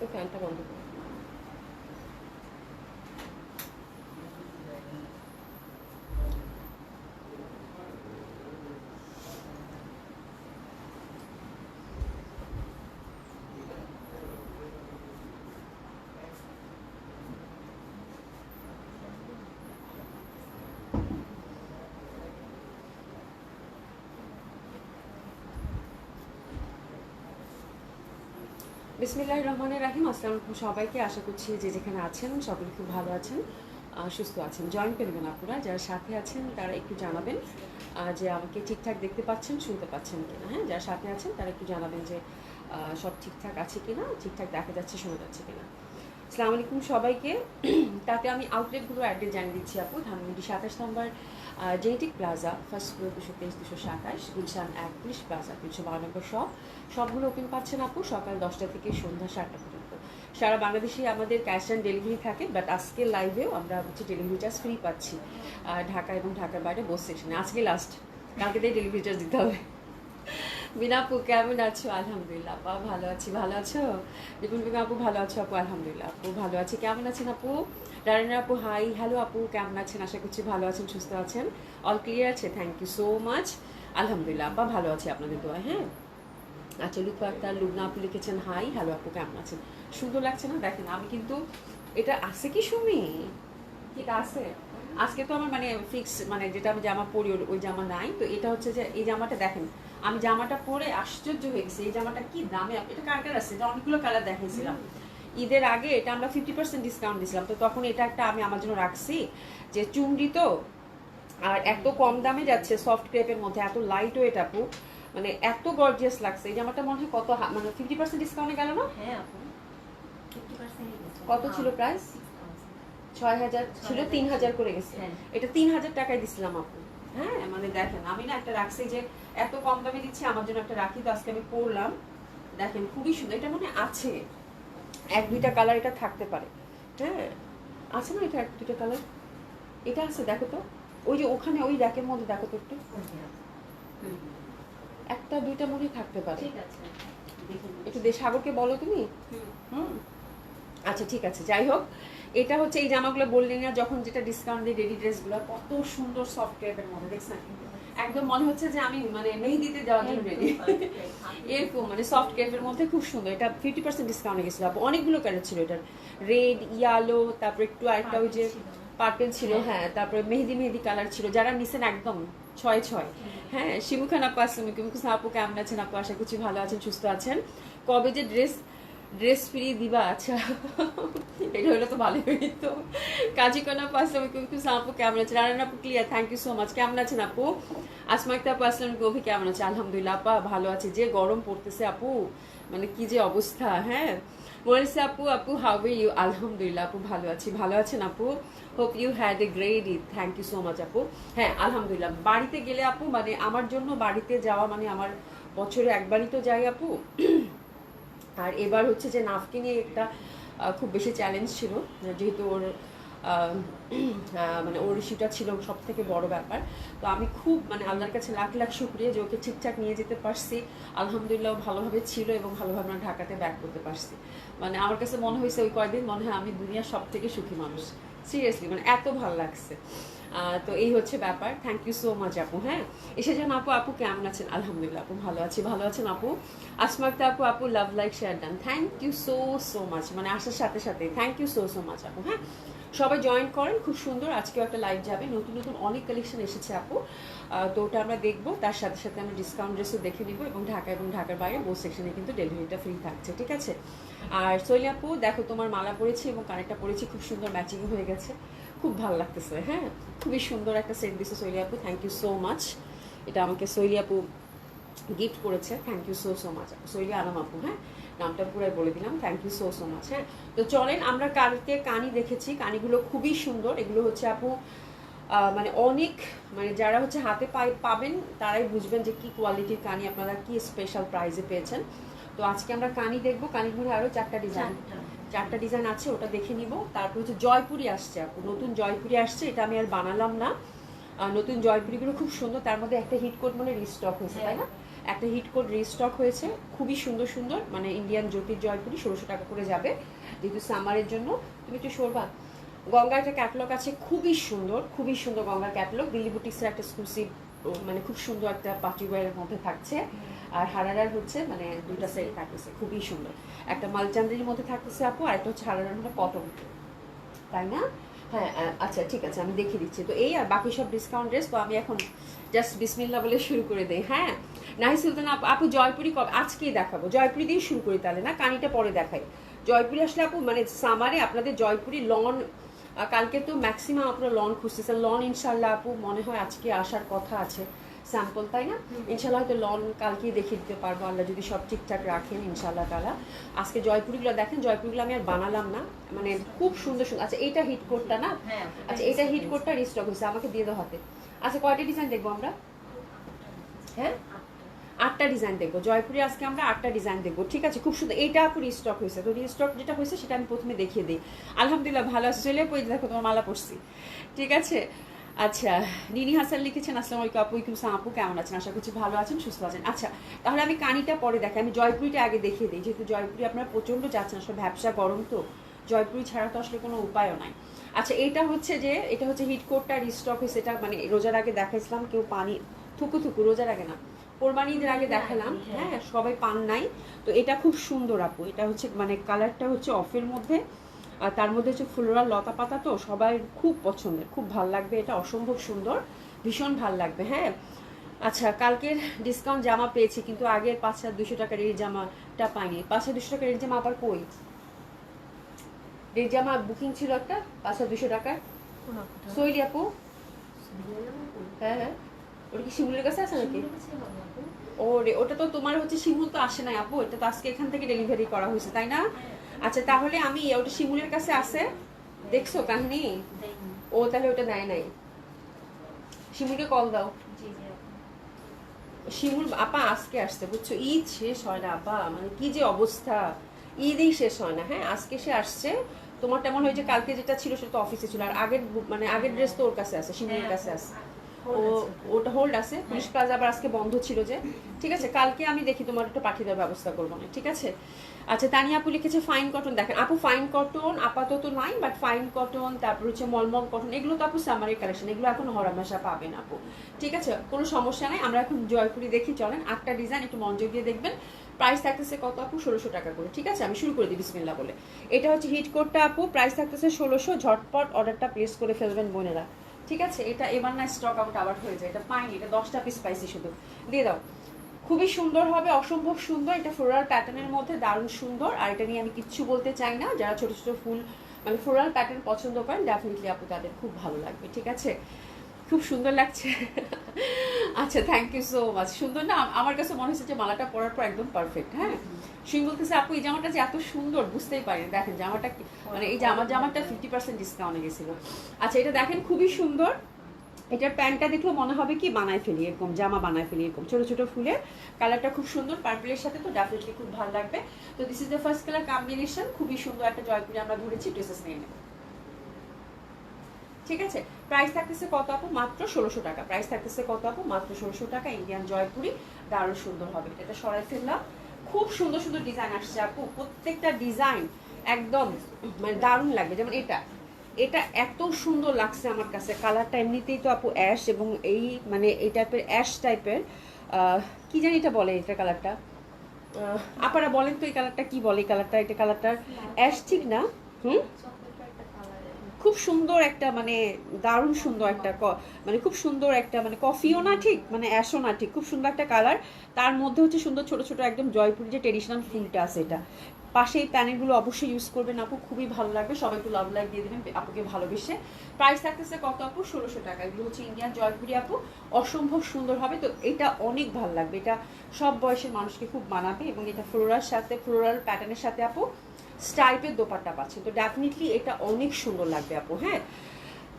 ওই ফ্যানটা বন্ধ করো। বিসমিল্লাহির রহমানির রহিম। আসসালামু আলাইকুম সবাইকে। আশা করছি যে যেখানে আছেন সকলে খুব ভালো আছেন, সুস্থ আছেন। জয়েন করবেন আপনারা, যারা সাথে আছেন তারা একটু জানাবেন যে আমাকে ঠিকঠাক দেখতে পাচ্ছেন, শুনতে পাচ্ছেন কিনা। হ্যাঁ, যারা সাথে আছেন তারা একটু জানাবেন যে সব ঠিকঠাক আছে কিনা, ঠিকঠাক দেখা যাচ্ছে, শোনা যাচ্ছে কিনা। আসসালামু আলাইকুম সবাইকে। তাতে আমি আউটলেটগুলো অ্যাড্রেস জানিয়ে দিচ্ছি আপু। ধানমন্ডি 27 নম্বর Genetic Plaza, first floor 223 227, Gulshan 31 plaza 312 নম্বর সবগুলো ওপেন পাচ্ছেন আপু সকাল 10টা থেকে সন্ধ্যা 7টা পর্যন্ত। সারা বাংলাদেশে আমাদের ক্যাশ অন ডেলিভারি থাকে, বাট আজকে লাইভেও আমরা হচ্ছে ডেলিভারি চার্জ ফ্রি পাচ্ছি ঢাকা এবং ঢাকার বাইরে বোস সেকশনে। আজকে লাস্ট, কালকে দিয়ে ডেলিভারি চার্জ দিতে হবে। বিনা আপু কেমন আছো? আলহামদুলিল্লাহ আপা ভালো আছি। ভালো আছো? রিপুন বেগম আপু ভালো আছো? আপু আলহামদুলিল্লাহ আপু ভালো আছি। কেমন আছেন আপু? রায়না আপু হাই হ্যালো আপু, কেমন আছেন? আশা করছি ভালো আছেন, সুস্থ আছেন। অল ক্লিয়ার আছে? Thank you so much. আলহামদুলিল্লাহ আপা ভালো আছি আপনাদের দোয়া। হ্যাঁ, আচ্ছা লুৎফা আক্তার লুবনা আপু লিখেছেন হাই হ্যালো আপু, কেমন আছেন? সুন্দর লাগছে না? দেখেন আমি কিন্তু এটা আছে কি সুমি, ঠিক আছে। আজকে তো আমার মানে ফিক্স, মানে যেটা আমি জামা পরি ওই জামা নাই। তো এটা হচ্ছে যে এই জামাটা দেখেন, আমি জামাটা পরে আশ্চর্য হয়ে গেছি। এই জামাটা কি দামে, এটা কার কার আছে? এটা অনেকগুলো কালার দেখিয়েছিলাম ঈদের আগে। এটা আমরা 50% ডিসকাউন্ট দিয়েছিলাম, তো তখন এটা একটা আমি আমার জন্য রাখছি যে চুমড়ি তো, আর এত কম দামে যাচ্ছে সফট ক্রেপের মধ্যে, এত লাইট ওয়েট আপু, মানে এত গর্জিয়াস লাগছে। এই জামাটা মনে হয় কত, মানে 50% ডিসকাউন্টে গেল না? হ্যাঁ আপু 50% কত ছিল প্রাইস? 6,000 ছিল, 3,000 করে গেছে। এটা 3,000 টাকায় দিছিলাম আপু। হ্যাঁ, মানে দেখেন আমি না একটা রাখছি যে এত কম দামে দিচ্ছি, আমার জন্য একটা রাখি। তো আজকে আমি পরলাম, দেখেন খুবই সুন্দর। এটা মানে আছে এক দুইটা কালার, এটা থাকতে পারে। হ্যাঁ, আছে না এটা এক দুইটা কালার? এটা আছে, দেখো তো ওই যে ওখানে ওই র্যাকের মধ্যে দেখো তো একটু, একটা দুইটা মনে হয় থাকতে পারে। ঠিক আছে, একটু সাগরকে বলো তুমি। হুম, আচ্ছা ঠিক আছে। যাই হোক, এটা হচ্ছে এই জামাগুলো বললেন না যখন, যেটা ডিসকাউন্ট দিয়ে রেডি ড্রেসগুলো কত সুন্দর সফট ক্রেপের মধ্যে, দেখছেন? একদম মনে হচ্ছে যে আমি মানে মেহেদিতে যাওয়ার জন্য রেডি। এরকম মানে সফট ক্রেপের মধ্যে খুব সুন্দর। এটা 50% ডিসকাউন্টে গেছিল। অনেকগুলো কালার ছিল এটার, রেড, ইয়েলো, তারপরে একটু আরেকটা ওই যে পার্পেল ছিল। হ্যাঁ, তারপরে মেহেদি মেহেদি কালার ছিল। যারা নিছেন একদম 6-6। হ্যাঁ, শিমুখান আপু আসসালামু আলাইকুম। আপু কেমন আছেন? আপু আশা করছি ভালো আছেন, সুস্থ আছেন। কবে যে ড্রেস ফ্রি দিবা? আচ্ছা, এটা হলে তো ভালোই হইতো। কাজীকোনা আপু আসসালামু আলাইকুম। আপু কেমন আছেন? রানা আপু clear, thank you so much. কেমন আছেন আপু? আসমা আক্তার আপু আসসালামু আলাইকুম। অভি কেমন আছে? আলহামদুলিল্লাহ আপা ভালো আছে। যে গরম পড়তেছে আপু, মানে কি যে অবস্থা। হ্যাঁ, মরিসা আপু, আপু হাউ আর ইউ? আলহামদুলিল্লাহ আপু ভালো আছি। ভালো আছেন আপু? Hope you had a great Eid. Thank you so much আপু। হ্যাঁ আলহামদুলিল্লাহ। বাড়িতে গেলে আপু, মানে আমার জন্য বাড়িতে যাওয়া মানে আমার বছরে একবারই তো যাই আপু। আর এবার হচ্ছে যে নাফকে নিয়ে একটা খুব বেশি চ্যালেঞ্জ ছিল, যেহেতু ওর মানে ওর ইস্যুটা ছিল সব থেকে বড় ব্যাপার। তো আমি খুব মানে আল্লাহর কাছে লাখ লাখ শুক্রিয়া যে ওকে ঠিকঠাক নিয়ে যেতে পারছি। আলহামদুলিল্লাহ ভালোভাবে ছিল এবং ভালোভাবে আমরা ঢাকাতে ব্যাক করতে পারছি। মানে আমার কাছে মনে হয়েছে ওই কয়েকদিন মনে হয় আমি দুনিয়ার সব থেকে সুখী মানুষ। সিরিয়াসলি মানে এত ভালো লাগছে। তো এই হচ্ছে ব্যাপার। থ্যাংক ইউ সো মাচ আপু। হ্যাঁ, এসে যান আপু। আপু কেমন আছেন? আলহামদুলিল্লাহ আপু ভালো আছি। ভালো আছেন আপু? আসমাক্তা আপু, আপু love like share done. Thank you so so much, মানে আসার সাথে সাথে thank you so so much আপু। হ্যাঁ, সবাই জয়েন করেন, খুব সুন্দর। আজকেও একটা লাইভ যাবে, নতুন নতুন অনেক কালেকশন এসেছে আপু। তো ওটা আমরা দেখবো, তার সাথে সাথে আমরা ডিসকাউন্ট ড্রেসও দেখে নিব, এবং ঢাকা এবং ঢাকার বাইরে বোথ সেকশনে কিন্তু ডেলিভারিটা ফ্রি থাকছে, ঠিক আছে? আর সৈলি আপু দেখো, তোমার মালা পরেছি এবং কানেরটা পরেছি, খুব সুন্দর ম্যাচিং হয়ে গেছে, খুব ভালো লাগতেছে। হ্যাঁ, খুবই সুন্দর একটা সেট দিচ্ছে সৈলি আপু, থ্যাংক ইউ সো মাচ। এটা আমাকে সৈলি আপু গিফট করেছে, thank you so so much আপু। সৈলি আলম আপু, হ্যাঁ নামটা পুরাই বলে দিলাম, thank you so so much. হ্যাঁ, তো চলেন আমরা কালকে কানি দেখেছি, কানিগুলো খুবই সুন্দর। এগুলো হচ্ছে আপু মানে অনেক, মানে যারা হচ্ছে হাতে পাবেন তারাই বুঝবেন যে কি কোয়ালিটির কানি, আপনারা কি স্পেশাল প্রাইজে পেয়েছেন। তো আজকে আমরা কানি দেখবো। কানিগুলো আরও চারটা ডিজাইন আছে, ওটা দেখে নিব। তারপর হচ্ছে জয়পুরি আসছে আপু, নতুন জয়পুরি আসছে, এটা আমি আর বানালাম না। নতুন জয়পুরিগুলো খুব সুন্দর, তার মধ্যে একটা হিট কোড মানে রিস্টক হয়েছে, তাই না? একটা হিট কোড রিস্টক হয়েছে, খুবই সুন্দর সুন্দর, মানে ইন্ডিয়ান জ্যোতির জয়পুরি 1600 টাকা করে যাবে যেহেতু সামারের জন্য। তুমি একটু সরবা। গঙ্গার একটা ক্যাটালগ আছে, খুবই সুন্দর গঙ্গার ক্যাটালগ। দিল্লি বুটিক্সের একটা এক্সক্লুসিভ, মানে খুব সুন্দর একটা পার্টি ওয়্যারের মধ্যে থাকছে। আর হারারার হচ্ছে মানে দুইটা সেট থাকতেছে, খুবই সুন্দর। একটা মালচান্দ্রির মধ্যে থাকতেছে আপু, আর একটা হচ্ছে হারারার মধ্যে কটন, তাই না? হ্যাঁ আচ্ছা ঠিক আছে, আমি দেখিয়ে দিচ্ছি। তো এই আর বাকি সব ডিসকাউন্ট ড্রেস। তো আমি এখন জাস্ট বিসমিল্লাহ বলে শুরু করে দেই। হ্যাঁ, নাহি সুলতান আপু জয়পুরি আজকেই দেখাবো, জয়পুরি দিয়ে শুরু করি তাহলে, না কানিটা পরে দেখাই। জয়পুরি আসলে আপু মানে সামারে আপনাদের জয়পুরি লন, কালকে তো ম্যাক্সিমাম আপনারা লন খুঁজতেছেন। লন ইনশাল্লাহ আপু মনে হয় আজকে আসার কথা আছে স্যাম্পল, তাই না? ইনশাল্লাহ হয়তো লন কালকেই দেখিয়ে দিতে পারবো আল্লাহ যদি সব ঠিকঠাক রাখেন ইনশাল্লাহ তাআলা। আজকে জয়পুরিগুলো দেখেন, জয়পুরিগুলো আমি আর বানালাম না, মানে খুব সুন্দর সুন্দর। আচ্ছা এইটা হিট কোডটা না? আচ্ছা এটা হিট কোডটা রিস্টক হয়েছে, আমাকে দিয়ে দাও হাতে। আচ্ছা কয়টা ডিজাইন দেখবো আমরা? হ্যাঁ 8টা ডিজাইন দেখবো জয়পুরে আজকে আমরা, 8টা ডিজাইন দেখবো, ঠিক আছে? খুব সুন্দর। এইটা আপু রিস্টক হয়েছে, তো রিস্টক যেটা হয়েছে সেটা আমি প্রথমে দেখিয়ে দিই। আলহামদুলিল্লাহ ভালো আছে, চলে পড়ে দেখো তোমার মালা পড়ছি, ঠিক আছে? আচ্ছা নিনি হাসান লিখেছেন আসসালামু আলাইকুম আপু, ওয়ালাইকুম আসসালাম আপু, কেমন আছেন? আশা করছি ভালো আছেন, সুস্থ আছেন। আচ্ছা তাহলে আমি কানিটা পরে দেখাই, আমি জয়পুরিটা আগে দেখিয়ে দিই, যেহেতু জয়পুরি আপনারা প্রচণ্ড যাচ্ছেন, আসলে ব্যবসা গরম তো, জয়পুরি ছাড়া তো আসলে কোনো উপায়ও নাই। আচ্ছা এটা হচ্ছে হিট কোডটা রিস্টক হয়েছে, এটা মানে রোজার আগে দেখাইছিলাম, কেউ পানি থুকু রোজার আগে না, কোরবানিদের আগে দেখালাম, হ্যাঁ সবাই পান নাই। তো এটা খুব সুন্দর আপু, এটা হচ্ছে মানে কালারটা হচ্ছে অফের মধ্যে, আর তার মধ্যে হচ্ছে ফ্লোরাল লতা পাতা, তো সবাই খুব পছন্দের, খুব ভাল লাগবে, এটা অসম্ভব সুন্দর, ভীষণ ভাল লাগবে। হ্যাঁ আচ্ছা কালকের ডিসকাউন্ট জামা পেয়েছি, কিন্তু আগের 5200 টাকার এই জামাটা পাইনি। 5200 টাকার এই জামা আবার কই? এই জামা বুকিং ছিল একটা 5200 টাকার, সইলি আপু। হ্যাঁ হ্যাঁ, ওটা কি শিমুলের কাছে আছে নাকি? ওরে ওটা তো তোমার হচ্ছে শিমুল তো আসে নাই আপু, এটা তো আজকে এখান থেকে ডেলিভারি করা হয়েছে, তাই না? আচ্ছা তাহলে আমি ওটা শিমুলের কাছে আছে, দেখছো কাহিনী? ও তাহলে ওটা নেয় নাই, শিমুলকে কল দাও। শিমুল আপা আজকে আসছে বুঝছো, ঈদ শেষ হয় না আপা, মানে কি যে অবস্থা, ঈদই শেষ হয় না। হ্যাঁ আজকে সে আসছে, তোমার তেমন হয় যে কালকে যেটা ছিল সেটা তো অফিসে ছিল, আর আগের মানে আগের ড্রেস তো ওর কাছে আছে, শিমুলের কাছে আছে, ওটা হোল্ড আছে। পুলিশ প্লাজা আবার আজকে বন্ধ ছিল যে, ঠিক আছে কালকে আমি দেখি তোমার একটু পাঠিয়ে দেওয়ার ব্যবস্থা করবো না, ঠিক আছে? আচ্ছা তানিয়া আপু লিখেছে ফাইন কটন, দেখেন আপু ফাইন কটন আপাতত নাই, বাট ফাইন কটন তারপর হচ্ছে মলমল কটন, এগুলো তো আপু সামারের কালেকশন, এগুলো এখন হরহামেশা পাবেন আপু, ঠিক আছে? কোনো সমস্যা নাই। আমরা এখন জয়পুরি দেখি, চলেন 8টা ডিজাইন একটু মনোযোগ দিয়ে দেখবেন। প্রাইস থাকতেছে কত আপু? 1600 টাকা করে, ঠিক আছে? আমি শুরু করে দিই বিসমিল্লাহ বলে। এটা হচ্ছে হিট কোডটা আপু, প্রাইস থাকতেছে 1600, ঝটপট অর্ডারটা প্লেস করে ফেলবেন বোনেরা, ঠিক আছে? এটা এবার না স্টক আউট আবার হয়ে যায়, এটা পাইনি, এটা 10টা পিস পাইছি শুধু, দিয়ে দাও। খুবই সুন্দর হবে, অসম্ভব সুন্দর, এটা ফ্লোরাল প্যাটার্নের মধ্যে দারুণ সুন্দর। আর এটা নিয়ে আমি কিচ্ছু বলতে চাই না, যারা ছোট ছোট ফুল মানে ফ্লোরাল প্যাটার্ন পছন্দ করেন ডেফিনেটলি আপু তাদের খুব ভালো লাগবে, ঠিক আছে? খুব সুন্দর লাগছে। আচ্ছা থ্যাংক ইউ সো মাচ, সুন্দর না? আমার কাছে মনে হচ্ছে যে মালাটা পরার পর একদম পারফেক্ট। হ্যাঁ সিং বলতেছে আপু এই জামাটা যে এত সুন্দর বুঝতেই পারি, দেখেন জামাটা মানে এই জামাটা 50% ডিসকাউন্টে গেছিল। আচ্ছা এটা দেখেন খুবই সুন্দর, এটার প্যান্টটা দেখলে মনে হবে কি বানায় ফেলি, এরকম জামা বানায় ফেলি, এরকম ছোট ছোট ফুলের, কালারটা খুব সুন্দর, পার্পলের সাথে তো ডেফিনেটলি খুব ভালো লাগবে। তো this is the first colour combination, খুবই সুন্দর একটা জয়পুরি আমরা ধরেছি, ড্রেসেস নিয়ে নেব, ঠিক আছে? প্রাইস থাকতেছে কত আপু? মাত্র 1600 টাকা। প্রাইস থাকতেছে কত আপু? মাত্র 1600 টাকা। ইন্ডিয়ান জয়পুরি দারুণ সুন্দর হবে, এটা সরাই ফেললাম। খুব সুন্দর সুন্দর ডিজাইন আসছে আপু, প্রত্যেকটা ডিজাইন একদম মানে দারুণ লাগবে। যেমন এটা এত সুন্দর লাগছে আমার কাছে, কালারটা এমনিতেই তো আপু অ্যাশ, এবং এই মানে এই টাইপের অ্যাশ টাইপের, কি জানি এটা বলে, এটা কালারটা আপনারা বলেন তো এই কালারটা কি বলে? এই কালারটা, এটা কালারটার অ্যাশ ঠিক না? খুব সুন্দর একটা মানে দারুণ সুন্দর একটা মানে খুব সুন্দর একটা মানে কফিও না ঠিক মানে অ্যাশও না ঠিক, খুব সুন্দর একটা কালার। তার মধ্যে হচ্ছে সুন্দর ছোট ছোট একদম জয়পুরি যে ট্রেডিশনাল ফুলটা আছে, এটা পাশে এই প্যানেলগুলো অবশ্যই ইউজ করবেন আপু, খুবই ভালো লাগবে। সবাই একটু লাভ লাইক দিয়ে দেবেন আপুকে ভালোবেসে। প্রাইস থাকতেছে কত আপু? 1600 টাকা। এগুলো হচ্ছে ইন্ডিয়ান জয়পুরি আপু, অসম্ভব সুন্দর হবে। তো এটা অনেক ভালো লাগবে, এটা সব বয়সের মানুষকে খুব মানাবে, এবং এটা ফ্লোরাল প্যাটার্নের সাথে আপু স্টাইপের দোপাট্টা পাচ্ছেন, তো ডেফিনেটলি এটা অনেক সুন্দর লাগবে আপু। হ্যাঁ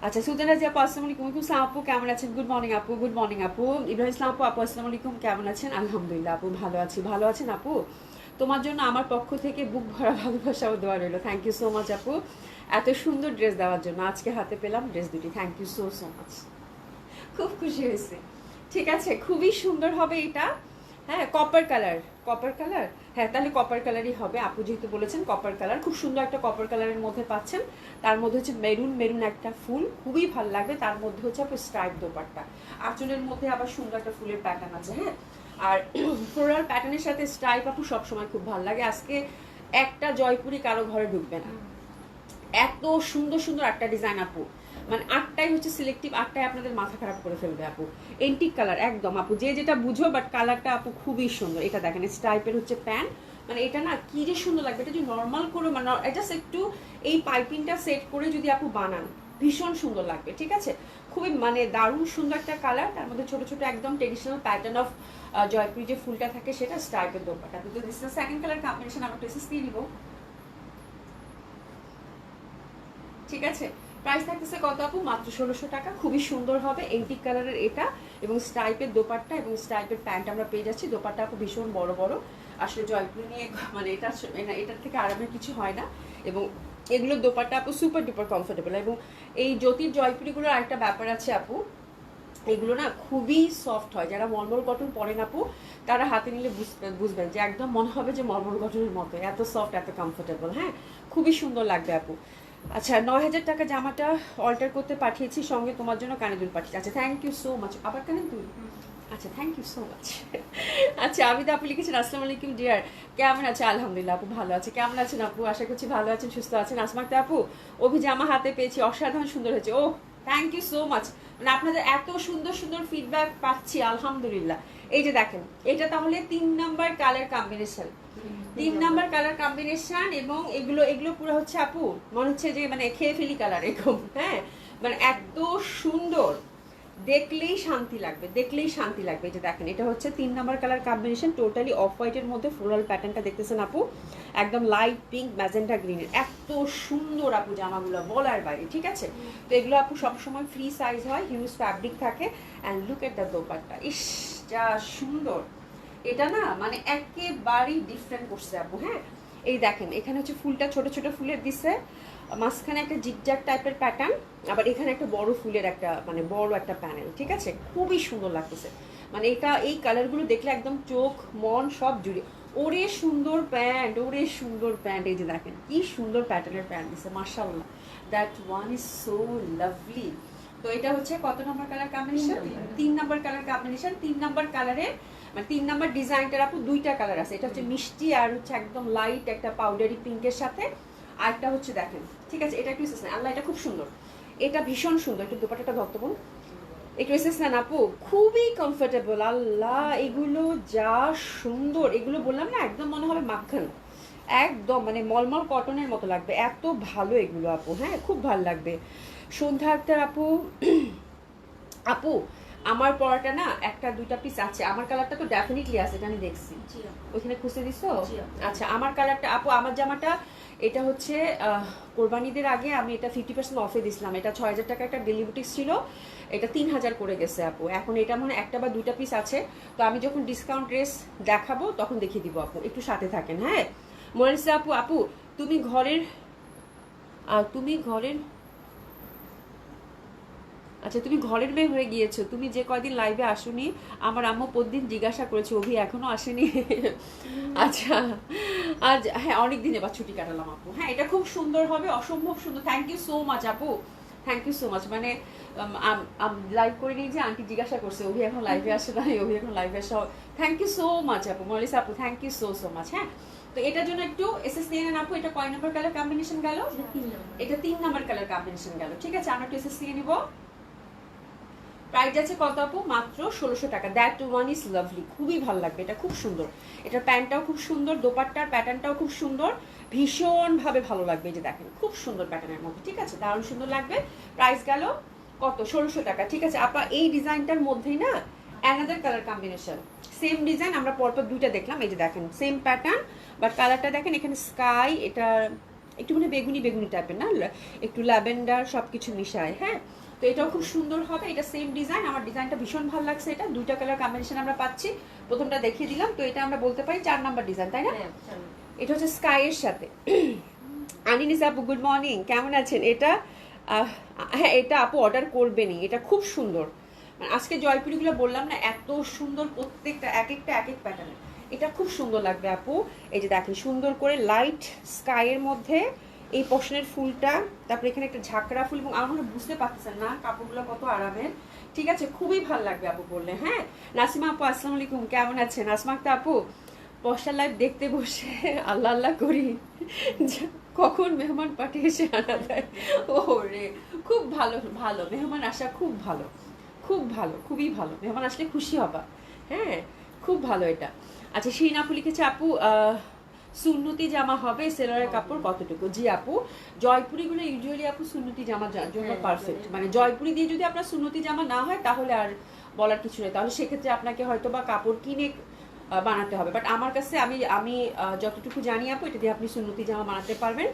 আচ্ছা সুলতানা জি আপু আসসালামু আলাইকুম, সালাম আপু কেমন আছেন? গুড মর্নিং আপু, গুড মর্নিং আপু। ইব্রাহিম ইসলাম আপু আসসালামু আলাইকুম, কেমন আছেন? আলহামদুলিল্লাহ আপু ভালো আছি, ভালো আছেন আপু? তোমার জন্য আমার পক্ষ থেকে বুক ভরা ভালোবাসা ও দোয়া রইল। থ্যাংক ইউ সো মাচ আপু, এত সুন্দর ড্রেস দেওয়ার জন্য। আজকে হাতে পেলাম ড্রেস দুটি, থ্যাংক ইউ সো মাচ, খুব খুশি হয়েছে। ঠিক আছে খুবই সুন্দর হবে এটা, হ্যাঁ কপার কালার, হ্যাঁ তাহলে কপার কালারই হবে, আপু যেহেতু বলেছেন কপার কালার, খুব সুন্দর একটা কপার কালারের মধ্যে পাচ্ছেন। তার মধ্যে হচ্ছে মেরুন একটা ফুল, খুবই ভালো লাগবে। তার মধ্যে হচ্ছে আপনার স্ট্রাইপ দোপাট্টা, আঁচলের মধ্যে আবার সুন্দর একটা ফুলের প্যাটার্ন আছে। হ্যাঁ, আর ফ্লোরাল প্যাটার্নের সাথে স্ট্রাইপ আপু সবসময় খুব ভালো লাগে। আজকে একটা জয়পুরি কারো ঘরে ঢুকবে না, এত সুন্দর সুন্দর একটা ডিজাইন আপু, মানে আটটাই হচ্ছে সিলেক্টিভ, আটটাই আপনাদের মাথা খারাপ করে ফেলবে আপু। এন্টিক কালার একদম আপু, যে যেটা বুঝো, বাট কালারটা আপু খুবই সুন্দর। এটা দেখেন স্ট্রাইপের হচ্ছে প্যান্ট, মানে এটা না কি যে সুন্দর লাগবে। এটা যদি নর্মাল করে মানে জাস্ট একটু এই পাইপিংটা সেট করে যদি আপু বানান, ভীষণ সুন্দর লাগবে। ঠিক আছে, খুবই মানে দারুণ সুন্দর একটা কালার। তার মধ্যে ছোট ছোট একদম ট্রেডিশনাল প্যাটার্ন অফ জয়পুরি যে ফুলটা থাকে সেটা স্ট্রাইপের দোপাট্টা। তো this is second colour combination, আমরা ড্রেসেস দিয়ে নিব। ঠিক আছে, প্রাইস থাকতেছে কত আপু? মাত্র 1600 টাকা। খুবই সুন্দর হবে এন্টিক কালারের এটা, এবং স্ট্রাইপের দোপাট্টা এবং স্ট্রাইপের প্যান্ট আমরা পেয়ে যাচ্ছি। দোপাট্টা আপু ভীষণ বড় বড়, আসলে জয়পুরি নিয়ে মানে এটার থেকে আরামের কিছু হয় না। এবং এগুলো দোপাট্টা আপু সুপার ডুপার কমফোর্টেবল। এবং এই জ্যোতির জয়পুরিগুলোর আরেকটা ব্যাপার আছে আপু, এগুলো না খুবই সফট হয়। যারা মলমল কটন পরেন আপু, তারা হাতে নিলে বুঝবেন যে একদম মনে হবে যে মলমল কটনের মতো, এত সফট এত কমফোর্টেবল। হ্যাঁ, খুবই সুন্দর লাগবে আপু। আচ্ছা, 9000 টাকা জামাটা অল্টার করতে পাঠিয়েছি, সঙ্গে তোমার জন্য কানে দুল পাঠিয়েছি। আচ্ছা, থ্যাংক ইউ সো মাচ। আবার কানে দুল? আচ্ছা, থ্যাংক ইউ সো মাচ। আচ্ছা, আবিদা আপু লিখেছেন আসসালামু আলাইকুম ডিয়ার, কেমন আছে? আলহামদুলিল্লাহ আপু ভালো আছে। কেমন আছেন আপু? আশা করছি ভালো আছেন, সুস্থ আছেন। আসমাক্তা আপু, জামা হাতে পেয়েছি, অসাধারণ সুন্দর হয়েছে। ও থ্যাংক ইউ সো মাচ, মানে আপনাদের এত সুন্দর সুন্দর ফিডব্যাক পাচ্ছি, আলহামদুলিল্লাহ। এই যে দেখেন, এটা তাহলে 3 number colour combination, 3 number colour combination. এবং এগুলো এগুলো পুরো হচ্ছে আপু মনে হচ্ছে যে মানে খেয়ে ফেলি কালার এরকম। হ্যাঁ, মানে এত সুন্দর, দেখলেই শান্তি লাগবে, দেখলেই শান্তি লাগবে। এই যে দেখেন, এটা হচ্ছে 3 number colour combination, totally off হোয়াইটের মধ্যে ফ্লোরাল প্যাটার্নটা দেখতেছেন আপু, একদম লাইট পিঙ্ক ম্যাজেন্টা গ্রিনের। এত সুন্দর আপু জামাগুলো বলার বাইরে। ঠিক আছে, তো এগুলো আপু সবসময় ফ্রি সাইজ হয়, হিউজ ফ্যাব্রিক থাকে। And look at the dupatta, ইস যা সুন্দর। এটা না মানে একেবারেই ডিফারেন্ট করছে আপু। হ্যাঁ, এই দেখেন, এখানে হচ্ছে ফুলটা ছোট ছোট ফুলের দিছে, মাঝখানে একটা জিগজ্যাগ টাইপের প্যাটার্ন, আবার এখানে একটা বড় ফুলের একটা মানে বড় একটা প্যানেল। ঠিক আছে, খুবই সুন্দর লাগতেছে। মানে এটা এই কালারগুলো দেখলে একদম চোখ মন সব জুড়ে। ওরে সুন্দর প্যান্ট, ওরে সুন্দর প্যান্ট। এই যে দেখেন কি সুন্দর প্যাটার্নের প্যান্ট দিছে, মাশাআল্লাহ, that one is so lovely. তো এটা হচ্ছে কত number colour combination? 3 number colour combination. 3 number কালারে মানে 3 নাম্বার ডিজাইনটার আপু দুইটা কালার আছে, এটা হচ্ছে মিষ্টি আর হচ্ছে একদম লাইট একটা পাউডারি পিঙ্কের সাথে, আরেকটা হচ্ছে দেখেন। ঠিক আছে, এটা একটু আল্লাহ, এটা খুব সুন্দর, এটা ভীষণ সুন্দর। একটু দোপাট্টাটা ধরতেবুন, একটু না আপু, খুবই কমফোর্টেবল। আল্লাহ, এগুলো যা সুন্দর, এগুলো বললাম না একদম মনে হবে মাখন, একদম মানে মলমল কটনের মতো লাগবে, এত ভালো এগুলো আপু। হ্যাঁ, খুব ভালো লাগবে। সন্ধ্যা আক্তার আপু, আপু আমার পরাটা না একটা দুইটা পিস আছে, আমার কালারটা তো ডেফিনেটলি আছে, এটা আমি দেখছি, ওইখানে খুঁজে দিছো। আচ্ছা, আমার কালারটা আপু, আমার জামাটা এটা হচ্ছে কোরবানিদের আগে আমি এটা 50% অফে দিছিলাম। এটা 6000 টাকা একটা ডেলিভারি ছিল, এটা 3000 করে গেছে আপু। এখন এটা মনে একটা বা দুইটা পিস আছে, তো আমি যখন ডিসকাউন্ট ড্রেস দেখাবো তখন দেখিয়ে দিব আপু, একটু সাথে থাকেন। হ্যাঁ, মোনালিসা আপু, আপু তুমি ঘরের আচ্ছা, তুমি ঘরের মেয়ে হয়ে গিয়েছো, তুমি যে কয়দিন লাইভে আসুনি, আমার আম্মু প্রতিদিন জিজ্ঞাসা করেছে অভি এখনো আসেনি। আচ্ছা, আজ হ্যাঁ অনেক দিন এবার ছুটি কাটালাম আপু। হ্যাঁ, এটা খুব সুন্দর হবে, অসম্ভব সুন্দর। থ্যাংক ইউ সো মাচ আপু, থ্যাংক ইউ সো মাচ। মানে লাইভ করে নিয়ে যে আন্টি জিজ্ঞাসা করছে অভি এখন লাইভে আসে না, অভি এখন লাইভে আসা। থ্যাংক ইউ সো মাচ আপু, মলিসা আপু, thank you so so much. হ্যাঁ, তো এটার জন্য একটু এসএস নিয়ে নেন আপু। এটা কয় নাম্বার কালার কম্বিনেশন গেল? এটা 3 নাম্বার কালার কম্বিনেশন গেল। ঠিক আছে, আমরা একটু এসএস নিয়ে নিব। প্রাইস আছে কত আপু? মাত্র 1600 টাকা। দ্যাট ওয়ান ইজ লাভলি, খুবই ভালো লাগবে, এটা খুব সুন্দর। এটার প্যান্টটাও খুব সুন্দর, দোপাট্টার প্যাটার্নটাও খুব সুন্দর, ভীষণভাবে ভালো লাগবে। এই যে দেখেন, খুব সুন্দর প্যাটার্নের মধ্যে। ঠিক আছে, দারুণ সুন্দর লাগবে। প্রাইস গেল কত? 1600 টাকা। ঠিক আছে আপা, এই ডিজাইনটার মধ্যেই না another colour combination, same design আমরা পরপর দুইটা দেখলাম। এই যে দেখেন, সেম প্যাটার্ন, বাট কালারটা দেখেন, এখানে স্কাই, এটা একটু মানে বেগুনি বেগুনি টাইপের না, একটু ল্যাভেন্ডার সব কিছু মিশায়। হ্যাঁ, তো এটাও খুব সুন্দর হবে। এটা সেম ডিজাইন, আমার ডিজাইনটা ভীষণ ভালো লাগছে। এটা দুইটা কালার কম্বিনেশন আমরা পাচ্ছি, প্রথমটা দেখিয়ে দিলাম। তো এটা আমরা বলতে পারি 4 নাম্বার ডিজাইন, তাই না? এটা হচ্ছে স্কাইয়ের সাথে। আনিনিস আপু, গুড মর্নিং, কেমন আছেন? এটা হ্যাঁ, এটা আপু অর্ডার করবেনই, এটা খুব সুন্দর, মানে আজকে জয়পুরিগুলো বললাম না, এত সুন্দর প্রত্যেকটা, এক একটা এক এক প্যাটার্ন। এটা খুব সুন্দর লাগবে আপু। এই যে দেখেন সুন্দর করে লাইট স্কাইয়ের মধ্যে এই পশনের ফুলটা, তারপরে এখানে একটা ঝাঁকড়া ফুল, এবং আমার বুঝতে পারতেছেন না কাপড়গুলো কত আরামের। ঠিক আছে, খুবই ভালো লাগবে আপু বললে। হ্যাঁ, নাসিমা আপু আসসালামু আলাইকুম, কেমন আছেন? নাসমা আক্তার আপু, পশা লাইভ দেখতে বসে আল্লাহ আল্লাহ করি কখন মেহমান পাঠিয়ে এসে আনা দেয়। ও রে, খুব ভালো ভালো মেহমান আসা, খুব ভালো, খুব ভালো, খুবই ভালো। মেহমান আসলে খুশি হবা। হ্যাঁ, খুব ভালো এটা। আচ্ছা, শিরিন আপু লিখেছে আপু সুন্নতি জামা হবে সেলরের কাপড় কতটুকু? জি আপু, জয়পুরিগুলো ইউজুয়ালি আপু সুন্নতি জামার জন্য পারফেক্ট। মানে জয়পুরি দিয়ে যদি আপনার সুন্নতি জামা না হয় তাহলে আর বলার কিছু নেই, তাহলে সেক্ষেত্রে আপনাকে হয়তো বা কাপড় কিনে বানাতে হবে। বাট আমার কাছে আমি আমি যতটুকু জানি আপু, এটা দিয়ে আপনি সুন্নতি জামা বানাতে পারবেন।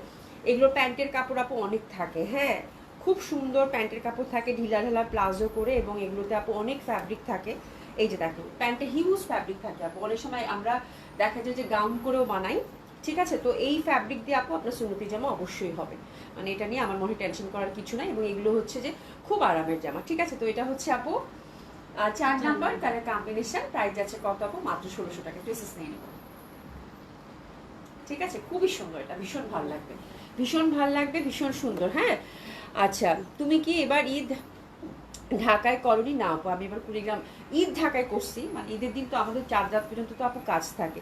এগুলো প্যান্টের কাপড় আপু অনেক থাকে। হ্যাঁ, খুব সুন্দর প্যান্টের কাপড় থাকে, ঢিলা ঢালা প্লাজো করে, এবং এগুলোতে আপু অনেক ফ্যাব্রিক থাকে। এই যে দেখেন প্যান্টে হিউজ ফ্যাব্রিক থাকে আপু, অনেক সময় আমরা দেখা যায় যে গাউন করেও বানাই। ঠিক আছে, তো এই ফ্যাব্রিক দিয়ে আপু আপনার সুন্নতি জামা অবশ্যই হবে। মানে এটা নিয়ে আমার মনে টেনশন করার কিছু নাই, এবং এগুলো হচ্ছে যে খুব আরামের জামা। ঠিক আছে, তো এটা হচ্ছে আপু 4 নাম্বার কালার কম্বিনেশন। প্রাইস যাচ্ছে কত আপু? মাত্র 1600 টাকা। ড্রেসেস নিয়ে নেব। ঠিক আছে, খুবই সুন্দর, এটা ভীষণ ভালো লাগবে, ভীষণ ভালো লাগবে, ভীষণ সুন্দর। হ্যাঁ, আচ্ছা, তুমি কি এবার ঈদ ঢাকায় করনি? না আপু, আমি এবার কুড়িগ্রাম ঈদ ঢাকায় করছি। মানে ঈদের দিন তো আমাদের 4 রাত পর্যন্ত তো আপু কাজ থাকে।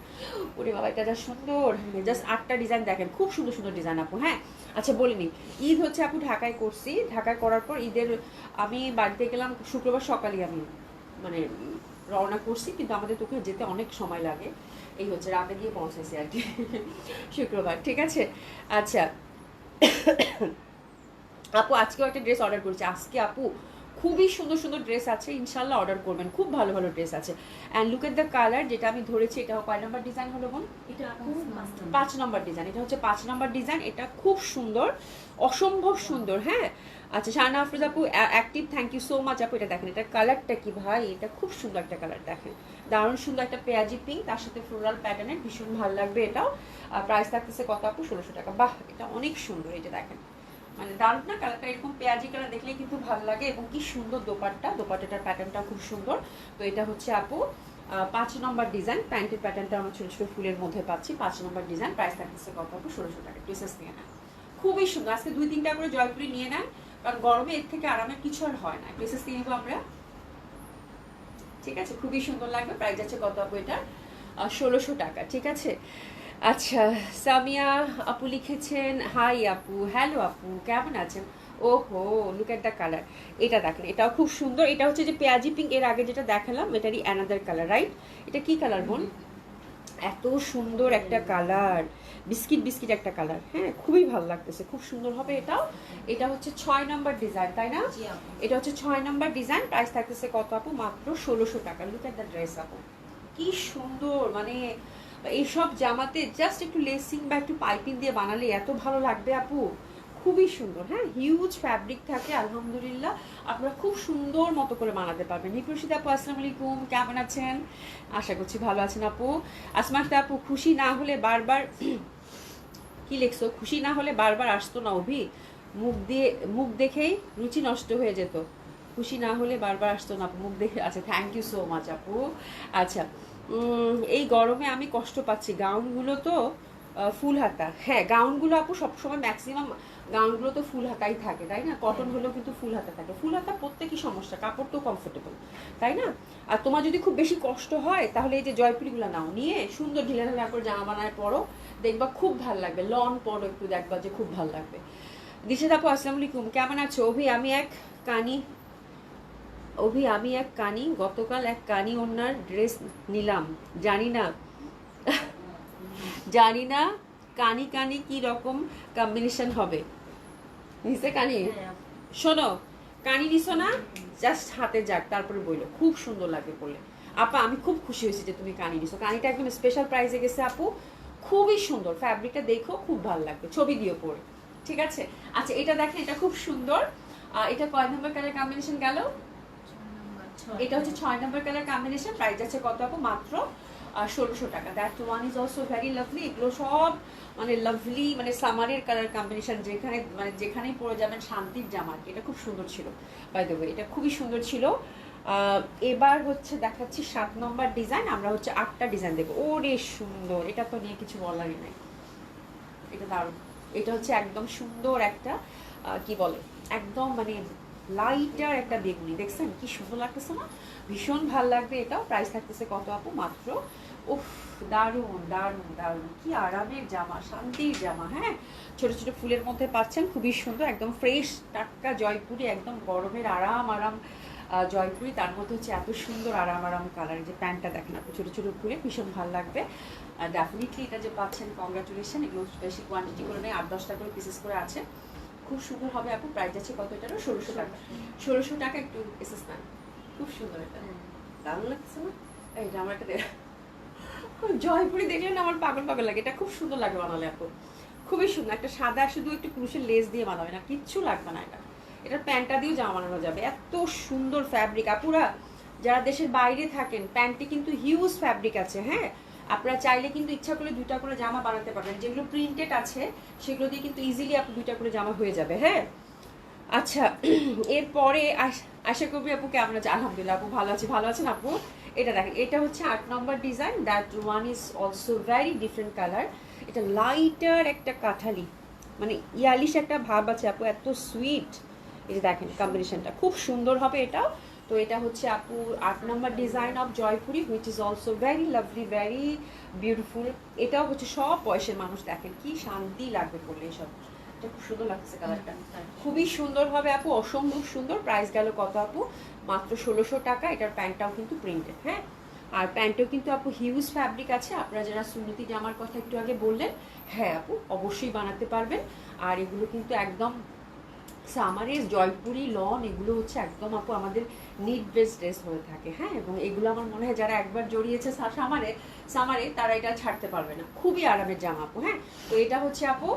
ওরে বাবা, এটা যা সুন্দর, জাস্ট 8টা ডিজাইন দেখেন, খুব সুন্দর সুন্দর ডিজাইন আপু। হ্যাঁ, আচ্ছা বলিনি, ঈদ হচ্ছে আপু ঢাকায় করছি। ঢাকায় করার পর ঈদের আমি বাড়িতে গেলাম শুক্রবার সকালে, আমি মানে রওনা করছি, কিন্তু আমাদের তোকে যেতে অনেক সময় লাগে। এই হচ্ছে রাতে গিয়ে পৌঁছেছি আর কি শুক্রবার। ঠিক আছে, আচ্ছা আপু আজকেও একটা ড্রেস অর্ডার করেছি। আজকে আপু খুবই সুন্দর সুন্দর ড্রেস আছে, ইনশাল্লাহ অর্ডার করবেন, খুব ভালো ভালো ড্রেস আছে। And look at the colour, যেটা আমি ধরেছি এটা কয় নাম্বার ডিজাইন হলো বোন? এটা 5 নম্বর ডিজাইন। এটা হচ্ছে 5 নম্বর ডিজাইন। এটা খুব সুন্দর, অসম্ভব সুন্দর। হ্যাঁ, আচ্ছা শাহানা আফরোজ আপু active, thank you so much আপু। এটা দেখেন, এটা কালারটা কি ভাই, এটা খুব সুন্দর একটা কালার, দেখেন দারুণ সুন্দর একটা পেঁয়াজি পিঙ্ক, তার সাথে ফ্লোরাল প্যাটার্নের, ভীষণ ভালো লাগবে এটাও। প্রাইস থাকতেছে কত আপু? 1600 টাকা। বাহ, এটা অনেক সুন্দর, এটা দেখেন মানে দারুণ না কালারটা? এরকম পেঁয়াজি কালার দেখলেই কিন্তু ভালো লাগে, এবং কি সুন্দর দোপাট্টা, দোপাট্টাটার প্যাটার্নটা খুব সুন্দর। তো এটা হচ্ছে আপু 5 নম্বর ডিজাইন। প্যান্টের প্যাটার্নটা আমরা ছোটো ছোটো ফুলের মধ্যে পাচ্ছি। 5 নম্বর ডিজাইন, প্রাইস থাকতেছে কত আপু? 1600 টাকা। ড্রেসেস নিয়ে নেন, খুবই সুন্দর। আজকে 2-3টা করে জয়পুরি নিয়ে নেন, কারণ গরমে এর থেকে আরামের কিছু আর হয় না। ড্রেসেস নিয়ে নেবো আমরা। ঠিক আছে, খুবই সুন্দর লাগবে। প্রাইস যাচ্ছে কত আপু? এটা 1600 টাকা। ঠিক আছে, আচ্ছা সামিয়া আপু লিখেছেন হাই আপু, হ্যালো আপু, কেমন আছেন? ওহো, লুক এট দ্য কালার, এটা দেখেন, এটাও খুব সুন্দর। এটা হচ্ছে যে পেঁয়াজি পিঙ্ক, এর আগে যেটা দেখালাম এটারই অ্যানাদার কালার, রাইট? এটা কি কালার বোন? এত সুন্দর একটা কালার, বিস্কিট বিস্কিট একটা কালার। হ্যাঁ, খুবই ভালো লাগতেছে, খুব সুন্দর হবে এটাও। এটা হচ্ছে 6 নম্বর ডিজাইন, তাই না? এটা হচ্ছে 6 নম্বর ডিজাইন। প্রাইস থাকতেছে কত আপু? মাত্র 1600 টাকা। লুক এট দ্য ড্রেস আপু, কি সুন্দর। মানে এইসব জামাতে জাস্ট একটু লেসিং বা একটু পাইপিং দিয়ে বানালে এত ভালো লাগবে আপু, খুবই সুন্দর। হ্যাঁ, হিউজ ফ্যাব্রিক থাকে, আলহামদুলিল্লাহ আপনারা খুব সুন্দর মতো করে বানাতে পারবেন। নিকুশিদ আপু আসসালামু আলাইকুম, কেমন আছেন? আশা করছি ভালো আছেন আপু। আসমাক্তা আপু, খুশি না হলে বারবার কি লিখছো? খুশি না হলে বারবার আসতো না অভি, মুখ দেখেই রুচি নষ্ট হয়ে যেত। খুশি না হলে বারবার আসতো না মুখ দেখে। আচ্ছা, থ্যাংক ইউ সো মাচ আপু। আচ্ছা, এই গরমে আমি কষ্ট পাচ্ছি। গাউনগুলো তো ফুল হাতা। হ্যাঁ, গাউনগুলো আপু সবসময় ম্যাক্সিমাম গাউনগুলো তো ফুল হাতাই থাকে, তাই না? কটন হলেও কিন্তু ফুল হাতা থাকে। ফুল হাতা প্রত্যেকই সমস্যা, কাপড় তো কমফোর্টেবল, তাই না? আর তোমার যদি খুব বেশি কষ্ট হয় তাহলে এই যে জয়পুরিগুলো নাও, নিয়ে সুন্দর ঢিলা ঢালা করে জামা বানায় পরো, দেখবা খুব ভালো লাগবে। লন পরো একটু, দেখবা যে খুব ভালো লাগবে। দিশাদ আপু আসসালামু আলাইকুম, কেমন আছো? আমি এক কানি গতকাল এক কানি ওনার ড্রেস নিলাম, জানি না কানি কানি কি রকম কম্বিনেশন হবে। নিচে কানি, শোনো, কানি নিছো না, জাস্ট হাতে যাক, তারপরে বইলো, খুব সুন্দর লাগে বলে। আপা আমি খুব খুশি হয়েছি যে তুমি কানি নিছো। কানিটা একদম স্পেশাল প্রাইসে গেছে আপু, খুবই সুন্দর। ফ্যাব্রিকটা দেখো, খুব ভালো লাগবে, ছবি দিও পরে। ঠিক আছে, আচ্ছা এটা দেখেন, এটা খুব সুন্দর। এটা কয় নম্বর কালার কম্বিনেশন গেল? এটা হচ্ছে 6 নম্বর কালার কম্বিনেশন। প্রাইস আছে কত আপু? মাত্র 1600 টাকা। That one is also very lovely. এগুলো সব মানে লাভলি, মানে সামারের কালার কম্বিনেশন, যেখানে মানে যেখানেই পরে যাবেন শান্তির জামা। এটা খুব সুন্দর ছিল, বাই দ্য ওয়ে, এটা খুবই সুন্দর ছিল। এবার হচ্ছে দেখাচ্ছি 7 নম্বর ডিজাইন। আমরা হচ্ছে 8টা ডিজাইন দেখবো। ওরে সুন্দর, এটা তো নিয়ে কিছু বলারই নাই, এটা দারুণ। এটা হচ্ছে একদম সুন্দর একটা কি বলে, একদম মানে লাইটার একটা বেগুনি, দেখছেন কি সুন্দর লাগতেছে না? ভীষণ ভাল লাগবে। এটাও প্রাইস থাকতেছে কত আপু? মাত্র, উফ, দারুণ দারুণ দারুণ, কি আরামের জামা, শান্তির জামা। হ্যাঁ, ছোট ছোট ফুলের মধ্যে পাচ্ছেন, খুবই সুন্দর, একদম ফ্রেশ টাটকা জয়পুরি, একদম গরমের আরাম আরাম জয়পুরি, তার মধ্যে হচ্ছে এত সুন্দর আরাম আরাম কালার। যে প্যান্টটা দেখেন আপু, ছোটো ছোটো ফুলে, ভীষণ ভালো লাগবে। ডেফিনেটলি এটা যে পাচ্ছেন, কংগ্রাচুলেশন। এগুলো বেশি কোয়ান্টিটি করে নেই, 8-10টা করে পিসেস করে আছে, খুব সুন্দর হবে আপু। প্রাইস আছে কত এটারও? 1600 টাকা। 1600 টাকা। একটু এসেস নেন, খুব সুন্দর। এটা দারুণ লাগছে না? এইটা আমার একটা জয়পুরি দেখলে না আমার পাগল পাগল লাগে। এটা খুব সুন্দর লাগে বানালে আপু, খুবই সুন্দর। একটা সাদা শুধু একটু ক্রুশের লেস দিয়ে বানাবে না, কিচ্ছু লাগবে না। এটা এটার প্যান্টটা দিয়েও জামা বানানো যাবে, এত সুন্দর ফ্যাব্রিক আপুরা। যারা দেশের বাইরে থাকেন, প্যান্টে কিন্তু হিউজ ফ্যাব্রিক আছে। হ্যাঁ, আপনারা চাইলে কিন্তু ইচ্ছা করলে 2টা করে জামা বানাতে পারবেন। যেগুলো প্রিন্টেড আছে সেগুলো দিয়ে কিন্তু ইজিলি আপনি 2টা করে জামা হয়ে যাবে। হ্যাঁ, আচ্ছা, এরপরে আশা করবি আপু কেমন আছে? আলহামদুলিল্লাহ আপু ভালো আছি। ভালো আছেন আপু? এটা দেখেন, এটা হচ্ছে 8 number design. That one is also very different colour. এটা লাইটার একটা কাঠালি, মানে ইয়ালিশ একটা ভাব আছে আপু, এত সুইট। এই যে দেখেন কম্বিনেশনটা খুব সুন্দর হবে এটাও। তো এটা হচ্ছে আপু 8 number design of Jaipuri, which is also very lovely, very beautiful. এটাও হচ্ছে সব বয়সের মানুষ, দেখেন কি শান্তি লাগবে পড়লে এসব। এটা খুব সুন্দর লাগছে কালারটা, খুবই সুন্দর হবে আপু, অসম্ভব সুন্দর। প্রাইস গেল কত আপু? মাত্র 1600 টাকা। এটার প্যান্টটাও কিন্তু প্রিন্টেড। হ্যাঁ, আর প্যান্টেও কিন্তু আপু হিউজ ফ্যাব্রিক আছে। আপনারা যারা সুন্নতি জামার কথা একটু আগে বললেন, হ্যাঁ আপু অবশ্যই বানাতে পারবেন। আর এগুলো কিন্তু একদম সামারে জয়পুরি লন, এগুলো হচ্ছে একদম আপু আমাদের নিড বেস ড্রেস হয়ে থাকে। হ্যাঁ, এবং এগুলো আমার মনে হয় যারা একবার জড়িয়েছে সামারে তারা এটা ছাড়তে পারবে না। খুবই আরামের জামা আপু। হ্যাঁ, তো এটা হচ্ছে আপু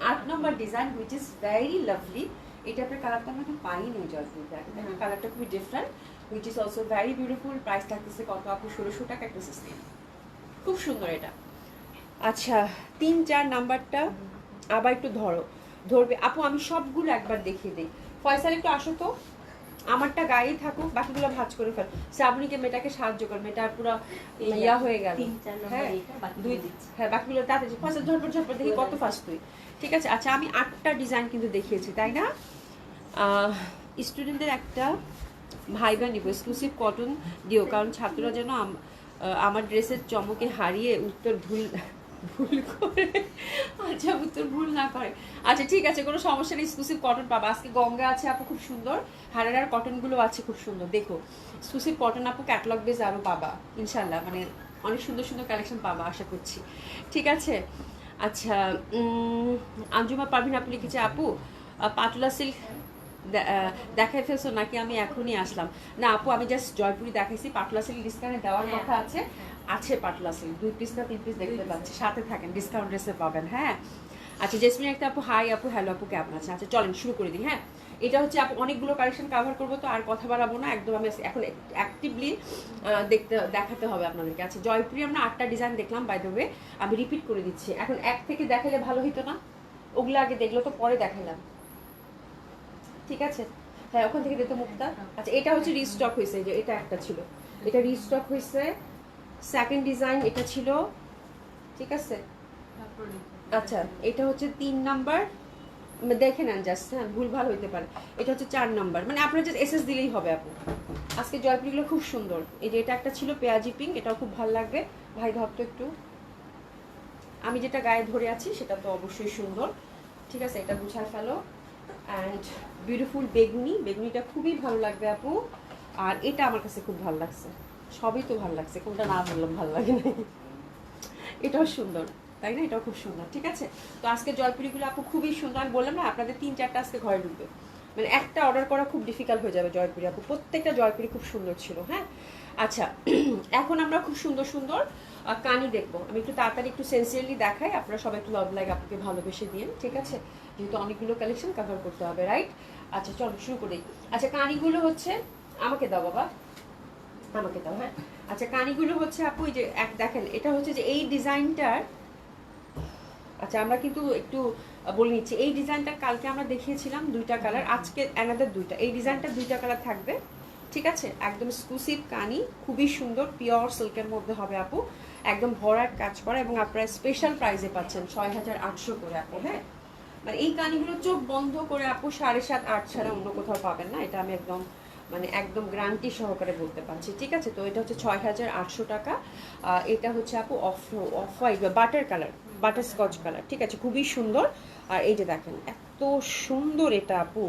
8 number design, which is very lovely. এটা আপনার কালারটা আমরা পাইনি জয়পুরিতে, কালারটা খুবই different, which is also very beautiful. Price থাকতেছে কত আপু? 1600 টাকা একটা সিস্টেম, খুব সুন্দর এটা। আচ্ছা, 3-4 নাম্বারটা আবার একটু ধরবে আপু, আমি সবগুলো একবার দেখিয়ে দিই। ফয়সাল একটু আসো তো, আমারটা গায়েই থাকুক, বাকিগুলো ভাঁজ করে ফেল। শ্রাবণীকে মেয়েটাকে সাহায্য কর, মেয়েটা পুরো ইয়া হয়ে গেল। হ্যাঁ, হ্যাঁ, বাকিগুলো তাড়াতাড়ি ফয়সাল ঝটপট দেখি কত ফাস্ট তুই। ঠিক আছে, আচ্ছা আমি 8টা ডিজাইন কিন্তু দেখিয়েছি, তাই না? স্টুডেন্টদের একটা ভাইবা নিব, এক্সক্লুসিভ কটন দিও, কারণ ছাত্ররা যেন আমার ড্রেসের চমকে হারিয়ে উত্তর ভুল ভুল করে, আচ্ছা উত্তর ভুল না করে। আচ্ছা ঠিক আছে, কোনো সমস্যা নেই, এক্সক্লুসিভ কটন পাবা। আজকে গঙ্গা আছে আপু, খুব সুন্দর হারার কটনগুলো আছে, খুব সুন্দর। দেখো এক্সক্লুসিভ কটন আপু, ক্যাটালগ বেস আরও পাবা ইনশাল্লাহ, মানে অনেক সুন্দর সুন্দর কালেকশন পাবা আশা করছি। ঠিক আছে, আচ্ছা আঞ্জুমা পারভিন আপু লিখেছে, আপু পাটুলা সিল্ক দেখাই ফেলছো নাকি? আমি এখনই আসলাম। না আপু, আমি জাস্ট জয়পুরি দেখাইছি। পাটলা সিল্ক ডিসকাউন্টে দেওয়ার কথা আছে, আছে পাটলা সিল্ক 2 পিস না 3 পিস দেখতে পাচ্ছি, সাথে থাকেন, ডিসকাউন্ট ড্রেসে পাবেন। হ্যাঁ, আচ্ছা জেসমিন একটা আপু, হাই আপু, হ্যালো আপু, কেমন আছে? আচ্ছা চলেন শুরু করে দিই। হ্যাঁ, এটা হচ্ছে আপু অনেকগুলো কালেকশন কভার করবো, তো আর কথা বাড়াবো না, একদম আমি এখন অ্যাক্টিভলি দেখাতে হবে আপনাদেরকে। আচ্ছা জয়পুরি আমরা 8টা ডিজাইন দেখলাম, বাই দ্য ওয়ে আমি রিপিট করে দিচ্ছি। এখন এক থেকে দেখালে ভালো হতো না? ওগুলো আগে দেখলো তো পরে দেখালাম, ঠিক আছে? হ্যাঁ, ওখান থেকে দিতে মুক্তা। আচ্ছা এটা হচ্ছে রিস্টক হয়েছে, যে এটা একটা ছিল, এটা রিস্টক হয়েছে। সেকেন্ড ডিজাইন এটা ছিল, ঠিক আছে? আচ্ছা এটা হচ্ছে 3 নাম্বার, দেখে নেন জাস্ট, হ্যাঁ ভুল ভাল হইতে পারে। এটা হচ্ছে 4 নাম্বার, মানে আপনার জাস্ট এসএস দিলেই হবে আপু। আজকে জয়পুরিগুলো খুব সুন্দর। এই যে এটা একটা ছিল পেঁয়াজি পিঙ্ক, এটাও খুব ভালো লাগবে। ভাই ধরতো একটু, আমি যেটা গায়ে ধরে আছি সেটা তো অবশ্যই সুন্দর। ঠিক আছে, এটা গুছায় ফেলো। অ্যান্ড বিউটিফুল বেগুনি, বেগুনিটা খুবই ভালো লাগবে আপু। আর এটা আমার কাছে খুব ভালো লাগছে, সবই তো ভালো লাগছে, কোনটা না বললাম ভালো লাগে না। এটাও সুন্দর তাই না? এটাও খুব সুন্দর। ঠিক আছে, তো আজকে জয়পুরিগুলো আপু খুবই সুন্দর। আমি বললাম না আপনাদের 3-4টা আজকে ঘরে ঢুকবে, মানে একটা অর্ডার করা খুব ডিফিকাল্ট হয়ে যাবে। জয়পুরি আপু প্রত্যেকটা জয়পুরি খুব সুন্দর ছিল। হ্যাঁ, আচ্ছা এখন আমরা খুব সুন্দর সুন্দর কানি দেখবো। আমি একটু তাড়াতাড়ি একটু সেন্সিয়ারলি দেখাই, আপনারা সবাই একটু লাভ লাইক আপুকে ভালোবেসে দিন। ঠিক আছে, যেহেতু অনেকগুলো কালেকশন কভার করতে হবে, রাইট? আচ্ছা চলো শুরু করি। আচ্ছা কানিগুলো হচ্ছে, আমাকে দাও বাবা, আমাকে দাও। হ্যাঁ, আচ্ছা কানিগুলো হচ্ছে আপু এই যে এক দেখেন, এটা হচ্ছে যে এই ডিজাইনটার, আচ্ছা আমরা কিন্তু একটু বলে নিচ্ছি, এই ডিজাইনটা কালকে আমরা দেখিয়েছিলাম 2টা কালার, আজকে অ্যানাদার 2টা। এই ডিজাইনটা 2টা কালার থাকবে, ঠিক আছে, একদম এক্সক্লুসিভ কানি, খুবই সুন্দর, পিওর সিল্কের মধ্যে হবে আপু, একদম ভরাট কাজ করা, এবং আপনারা স্পেশাল প্রাইসে পাচ্ছেন 6,800 করে আপু। হ্যাঁ, মানে এই কানিগুলো চোখ বন্ধ করে আপু 7.5-8 ছাড়া অন্য কোথাও পাবেন না, এটা আমি একদম মানে একদম গ্যারান্টি সহকারে বলতে পারছি। ঠিক আছে, তো এটা হচ্ছে 6,800 টাকা। এটা হচ্ছে আপু অফ হোয়াইট বা butter colour, butter Scotch colour. ঠিক আছে, খুবই সুন্দর। আর এই যে দেখেন এত সুন্দর এটা আপু,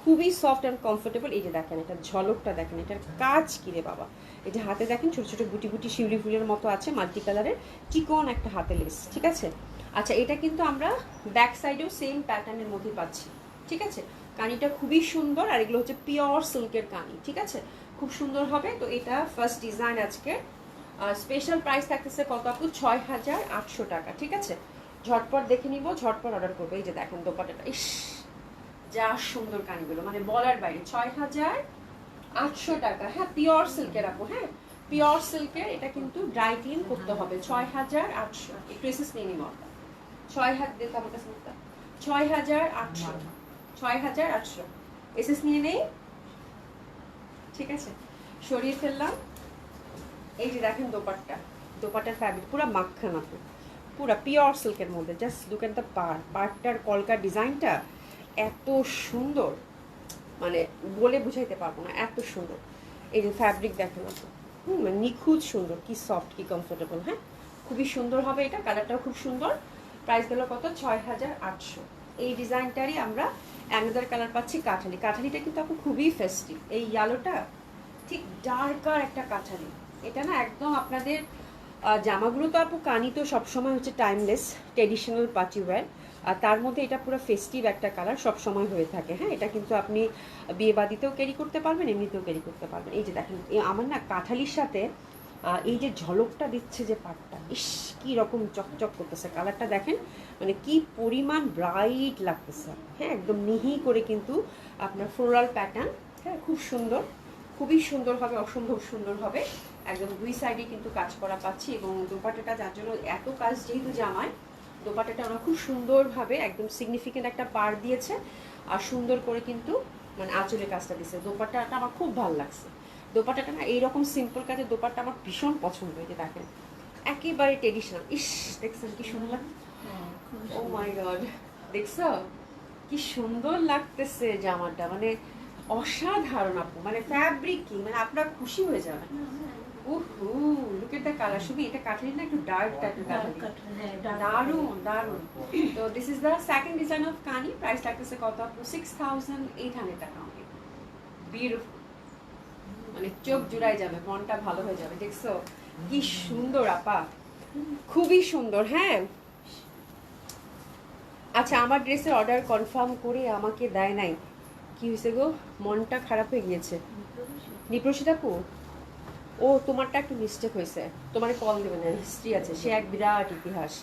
খুবই সফট অ্যান্ড কমফোর্টেবল। এই যে দেখেন এটা ঝলকটা দেখেন, এটার কাজ কিরে বাবা। এই যে হাতে দেখেন ছোট ছোট গুটি গুটি শিউলি ফুলের মতো আছে, মাল্টি কালারের চিকন একটা হাতে লেস। ঠিক আছে, আচ্ছা এটা কিন্তু আমরা ব্যাক সাইডেও সেম প্যাটার্নের মধ্যে পাচ্ছি। ঠিক আছে, কানিটা খুবই সুন্দর, আর এগুলো হচ্ছে পিওর সিল্কের কানি। ঠিক আছে, খুব সুন্দর হবে। তো এটা ফার্স্ট ডিজাইন আজকে, স্পেশাল প্রাইস থাকতেছে কত আপু? 6,800 টাকা। ঠিক আছে, ঝটপট দেখে নিব, ঝটপট অর্ডার করবো। এই যে দেখেন দোপাট্টাটা, ইস যা সুন্দর কানিগুলো, মানে বলার বাইরে। 6,800 টাকা। হ্যাঁ, পিওর সিল্কের আপু। হ্যাঁ, পিওর সিল্কের, এটা কিন্তু ড্রাই ক্লিন করতে হবে। 6,800। একটু এসেস নিয়ে নিব আমরা। 6,000 দিতে আমার কাছে 6,800, 6,800 এসএস নিয়ে নেই। ঠিক আছে, সরিয়ে ফেললাম। এই যে দেখেন দোপাট্টা, দোপাট্টার ফ্যাব্রিক পুরো মাখন আপু, পুরো পিওর সিল্কের মধ্যে। জাস্ট লুক এট দ্য পার্টটার কলকার ডিজাইনটা এত সুন্দর, মানে বলে বুঝাইতে পারবো না, এত সুন্দর। এই যে ফ্যাব্রিক দেখেন আপু, মানে নিখুঁত সুন্দর, কি সফট, কি কমফোর্টেবল। হ্যাঁ, খুবই সুন্দর হবে এটা, কালারটাও খুব সুন্দর। প্রাইস গেল কত? 6,800। এই ডিজাইনটারই আমরা অ্যানাদার কালার পাচ্ছি কাঠালি। কাঠালিটা কিন্তু আপু খুবই ফেস্টিভ। এই ইয়েলোটা ঠিক ডার্কার একটা কাঠালি, এটা না একদম আপনাদের জামাগুলো তো আপু কানি তো সবসময় হচ্ছে টাইমলেস ট্রেডিশনাল পার্টি ওয়্যার, আর তার মধ্যে এটা পুরো ফেস্টিভ একটা কালার সবসময় হয়ে থাকে। হ্যাঁ, এটা কিন্তু আপনি বিয়ে বাদিতেও ক্যারি করতে পারবেন, এমনিতেও ক্যারি করতে পারবেন। এই যে দেখেন আমার না কাঠালির সাথে এই যে ঝলকটা দিচ্ছে যে পাটটা, ইস কি রকম চকচক করতেছে, কালারটা দেখেন মানে কি পরিমাণ ব্রাইট লাগতেছে। হ্যাঁ, একদম মিহি করে কিন্তু আপনার ফ্লোরাল প্যাটার্ন। হ্যাঁ, খুব সুন্দর, খুবই সুন্দর হবে, অসম্ভব সুন্দর হবে। একদম দুই সাইডে কিন্তু কাজ করা পাচ্ছি, এবং দোপাট্টাটা যার জন্য এত কাজ যেহেতু জামায়, দোপাট্টাটা ওরা খুব সুন্দরভাবে একদম সিগনিফিকেন্ট একটা পার দিয়েছে, আর সুন্দর করে কিন্তু মানে আঁচলের কাজটা দিয়েছে। দোপাট্টাটা আমার খুব ভালো লাগছে। দোপাট্টাটা না এইরকম সিম্পল কাজের দোপাট্টা আমার ভীষণ পছন্দ হয়েছে। দেখেন একেবারে ট্রেডিশনাল। ইস দেখছেন কি সুন্দর, ও মাই গড, দেখছো কি সুন্দর লাগতেছে জামাটা, মানে অসাধারণ আপু, মানে ফ্যাব্রিক কি, মানে আপনারা খুশি হয়ে যাবেন। উহু, লুক এট দ্য কালার। শুধু এটা কাটলি না, একটু ডার্ক টাইপের কালার, দারুন দারুন। তো this is the second design of কানি। প্রাইস লাগতেছে কত আপু? 6,800 টাকা। বিউটিফুল, মানে চোখ জুড়াই যাবে, মনটা ভালো হয়ে যাবে। দেখছো কি সুন্দর আপা, খুবই সুন্দর। হ্যাঁ, আচ্ছা আমার ড্রেসের অর্ডার কনফার্ম করে আমাকে দেয় নাই, কি হয়েছে গো? মনটা খারাপ হয়ে গিয়েছে। নিপ্রসিত আপু, ও তোমারটা একটু মিস্টেক হয়েছে, তোমার কল দেবে না, হিস্ট্রি আছে, সে এক বিরাট ইতিহাস।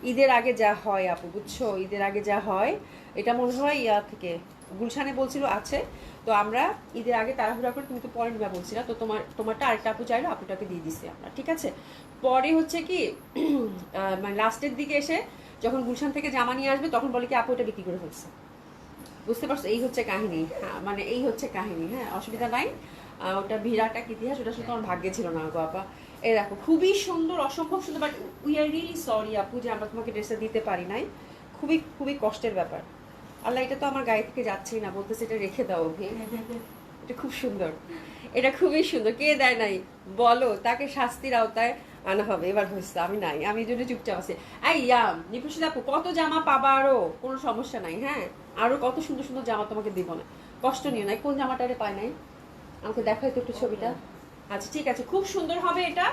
ঈদের আগে যা হয় আপু, বুঝছো, ঈদের আগে যা হয়, এটা মনে হয় ইয়া থেকে গুলশানে বলছিল আছে। তো আমরা ঈদের আগে তাড়াহুড়া করে, তুমি তো পরে নিবা বলছিলা, তো তোমারটা আরেকটা আপু চাইলো, আপুটাকে দিয়ে দিছি আমরা। ঠিক আছে, পরে হচ্ছে কি মানে লাস্টের দিকে এসে যখন গুলশান থেকে জামা নিয়ে আসবে, তখন বলে কি আপু এটা বিক্রি করে ফেলছে। বুঝতে পারছো, এই হচ্ছে কাহিনী। হ্যাঁ, মানে এই হচ্ছে কাহিনী। হ্যাঁ, অসুবিধা নাই, ওটা বিরাট এক ইতিহাস, ওটা শুধু আমার ভাগ্যে ছিল না গো আপা। এই দেখো খুবই সুন্দর, অসম্ভব সুন্দর, but we are really sorry আপু যে আমরা তোমাকে ড্রেসটা দিতে পারি নাই। খুবই খুবই কষ্টের ব্যাপার। আল্লাহ, এটা তো আমার গায়ে থেকে যাচ্ছেই না, বলতেছে এটা রেখে দাও। এটা খুব সুন্দর, এটা খুবই সুন্দর। কে দেয় নাই বলো, তাকে শাস্তির আওতায় আনা হবে। এবার হয়েছে, আমি নাই, আমি এই জন্য চুপচাপ আছি। এই নিপুষিত আপু, কত জামা পাবা আরো, কোনো সমস্যা নাই। হ্যাঁ, আরো কত সুন্দর সুন্দর জামা তোমাকে দিব না, কষ্ট নিও না। কোন জামাটা পায় নাই আমাকে দেখাই তো একটু ছবিটা। আচ্ছা ঠিক আছে, খুব সুন্দর হবে এটা,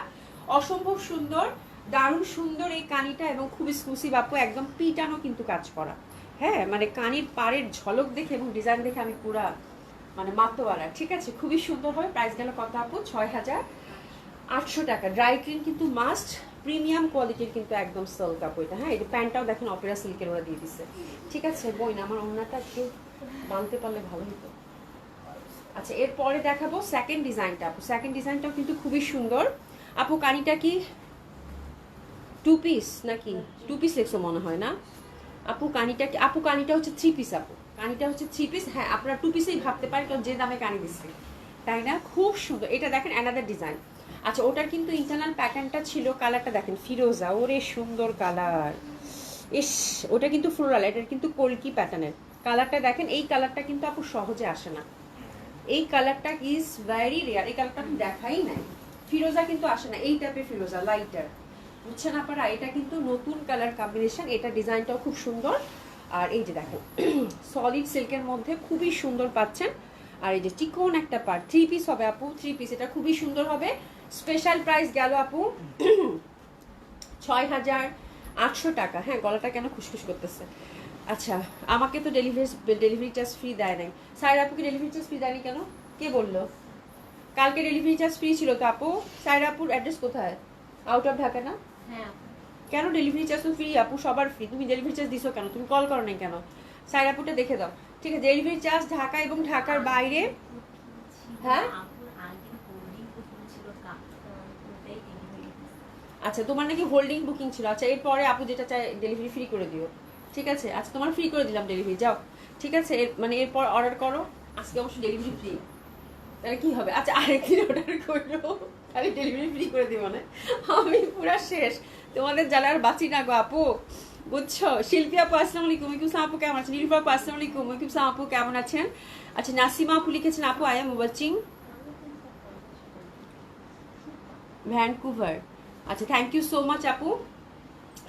অসম্ভব সুন্দর, দারুণ সুন্দর এই কানিটা, এবং খুব এক্সক্লুসিভ আপু, একদম পিটানো কিন্তু কাজ করা। হ্যাঁ, মানে কানির পাড়ের ঝলক দেখে এবং ডিজাইন দেখে আমি পুরা মানে মাতোয়ারা। ঠিক আছে, খুবই সুন্দর হবে। প্রাইস গেল কত আপু? 6,800 টাকা। ড্রাই ক্লিন কিন্তু মাস্ট, প্রিমিয়াম কোয়ালিটির কিন্তু একদম সিল্ক আপু এটা। হ্যাঁ, এই প্যান্টটাও দেখেন অপেরা সিল্কের ওরা দিয়ে দিচ্ছে। ঠিক আছে বই না, আমার ওনাটা একটু বানতে পারলে ভালো হতো। আচ্ছা, এরপরে দেখাবো সেকেন্ড ডিজাইনটা আপু। সেকেন্ড ডিজাইনটাও কিন্তু খুবই সুন্দর আপু। কানিটা কি টু পিস নাকি? টু পিস লেখছো মনে হয় না আপু? কানিটা কি আপু? কানিটা হচ্ছে থ্রি পিস আপু, কানিটা হচ্ছে থ্রি পিস। হ্যাঁ, আপনারা টু পিসেই ভাবতে পারেন, কারণ যে দামে কানি দিচ্ছে। তাই না? খুব সুন্দর। এটা দেখেন অ্যানাদার ডিজাইন। আচ্ছা, ওটার কিন্তু ইন্টারনাল প্যাটার্নটা ছিল, কালারটা দেখেন ফিরোজা, ওরে সুন্দর কালার। ইস, ওটা কিন্তু ফ্লোরাল, এটার কিন্তু কলকি প্যাটার্নের। কালারটা দেখেন, এই কালারটা কিন্তু আপু সহজে আসে না। এই কালারটা ইজ ভেরি রেয়ার, এই কালারটা আমি দেখাই নাই। ফিরোজা কিন্তু আসে না, এই টাইপের ফিরোজা লাইটার, বুঝছেন আপনারা? এটা কিন্তু নতুন কালার কম্বিনেশন, এটা ডিজাইনটাও খুব সুন্দর। আর এই যে দেখেন সলিড সিল্কের মধ্যে খুবই সুন্দর পাচ্ছেন। আর এই যে চিকন একটা পার্ট, 3 পিস হবে আপু, 3 পিস, এটা খুবই সুন্দর হবে। স্পেশাল প্রাইস গেল আপু 6,800 টাকা। হ্যাঁ, গলাটা কেন খুশখুশ করতেছে? আচ্ছা, আমাকে তো ডেলিভারি চার্জ ফ্রি দেয় নাই। সাইরা আপুকে ডেলিভারি চার্জ ফ্রি দেয়নি কেন? কে বললো? কালকে ডেলিভারি চার্জ ফ্রি ছিল তো আপু। সাইরা আপুর অ্যাড্রেস কোথায়? আউট অফ ঢাকা না? হ্যাঁ কেন ডেলিভারি চার্জ তো ফ্রি আপু, সবার ফ্রি। তুমি ডেলিভারি চার্জ দিছো কেন? তুমি কল করো নাই কেন? সাইরা আপুটা দেখে দাও। ঠিক আছে, ডেলিভারি চার্জ ঢাকা এবং ঢাকার বাইরে। হ্যাঁ, আচ্ছা, তোমার নাকি হোল্ডিং বুকিং ছিল। আচ্ছা, এরপরে আপু যেটা চাই ডেলিভারি ফ্রি করে দিও। ঠিক আছে, আচ্ছা তোমার ফ্রি করে দিলাম ডেলিভারি, যাও। ঠিক আছে, মানে এরপর অর্ডার করো। আজকে অবশ্য ডেলিভারি ফ্রি, তাহলে কি হবে? আচ্ছা, আরেকদিন অর্ডার করলো, তাহলে ডেলিভারি ফ্রি করে দিব না? আমি পুরা শেষ, তোমাদের জ্বালা আর বাঁচি না গো আপু, বুঝছো? শিল্পী আপু আসসালামু আলাইকুম, ওয়ালাইকুম আসসালাম আপু, কেমন আছেন? নিরুপা আপু আসসালামু আলাইকুম, ওয়ালাইকুম আসসালাম আপু, কেমন আছেন? আচ্ছা, নাসিমা আপু লিখেছেন আপু আই এম ওয়াচিং ভ্যানকুভার। আচ্ছা, থ্যাংক ইউ সো মাচ আপু,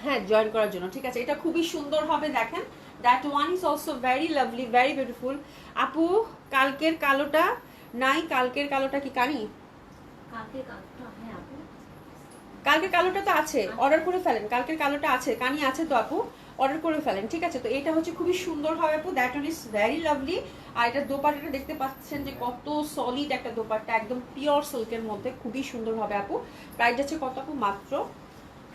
হ্যাঁ জয়েন করার জন্য। ঠিক আছে, এটা খুবই সুন্দর হবে, দেখেন that one is also very lovely, very beautiful. আপু কালকের কালোটা নাই, কালকের কালোটা কি কানি? কালকের কালোটা তো আছে, অর্ডার করে ফেলেন। কালকের কালোটা আছে, কানি আছে তো আপু, অর্ডার করে ফেলেন। ঠিক আছে, তো এটা হচ্ছে খুবই সুন্দর হবে আপু, that one is very lovely. আর এটা দোপাট্টাটা দেখতে পাচ্ছেন যে কত সলিড একটা দোপাট্টা, একদম পিওর সিল্কের মধ্যে, খুবই সুন্দর হবে আপু। প্রাইস আছে কত আপু? মাত্র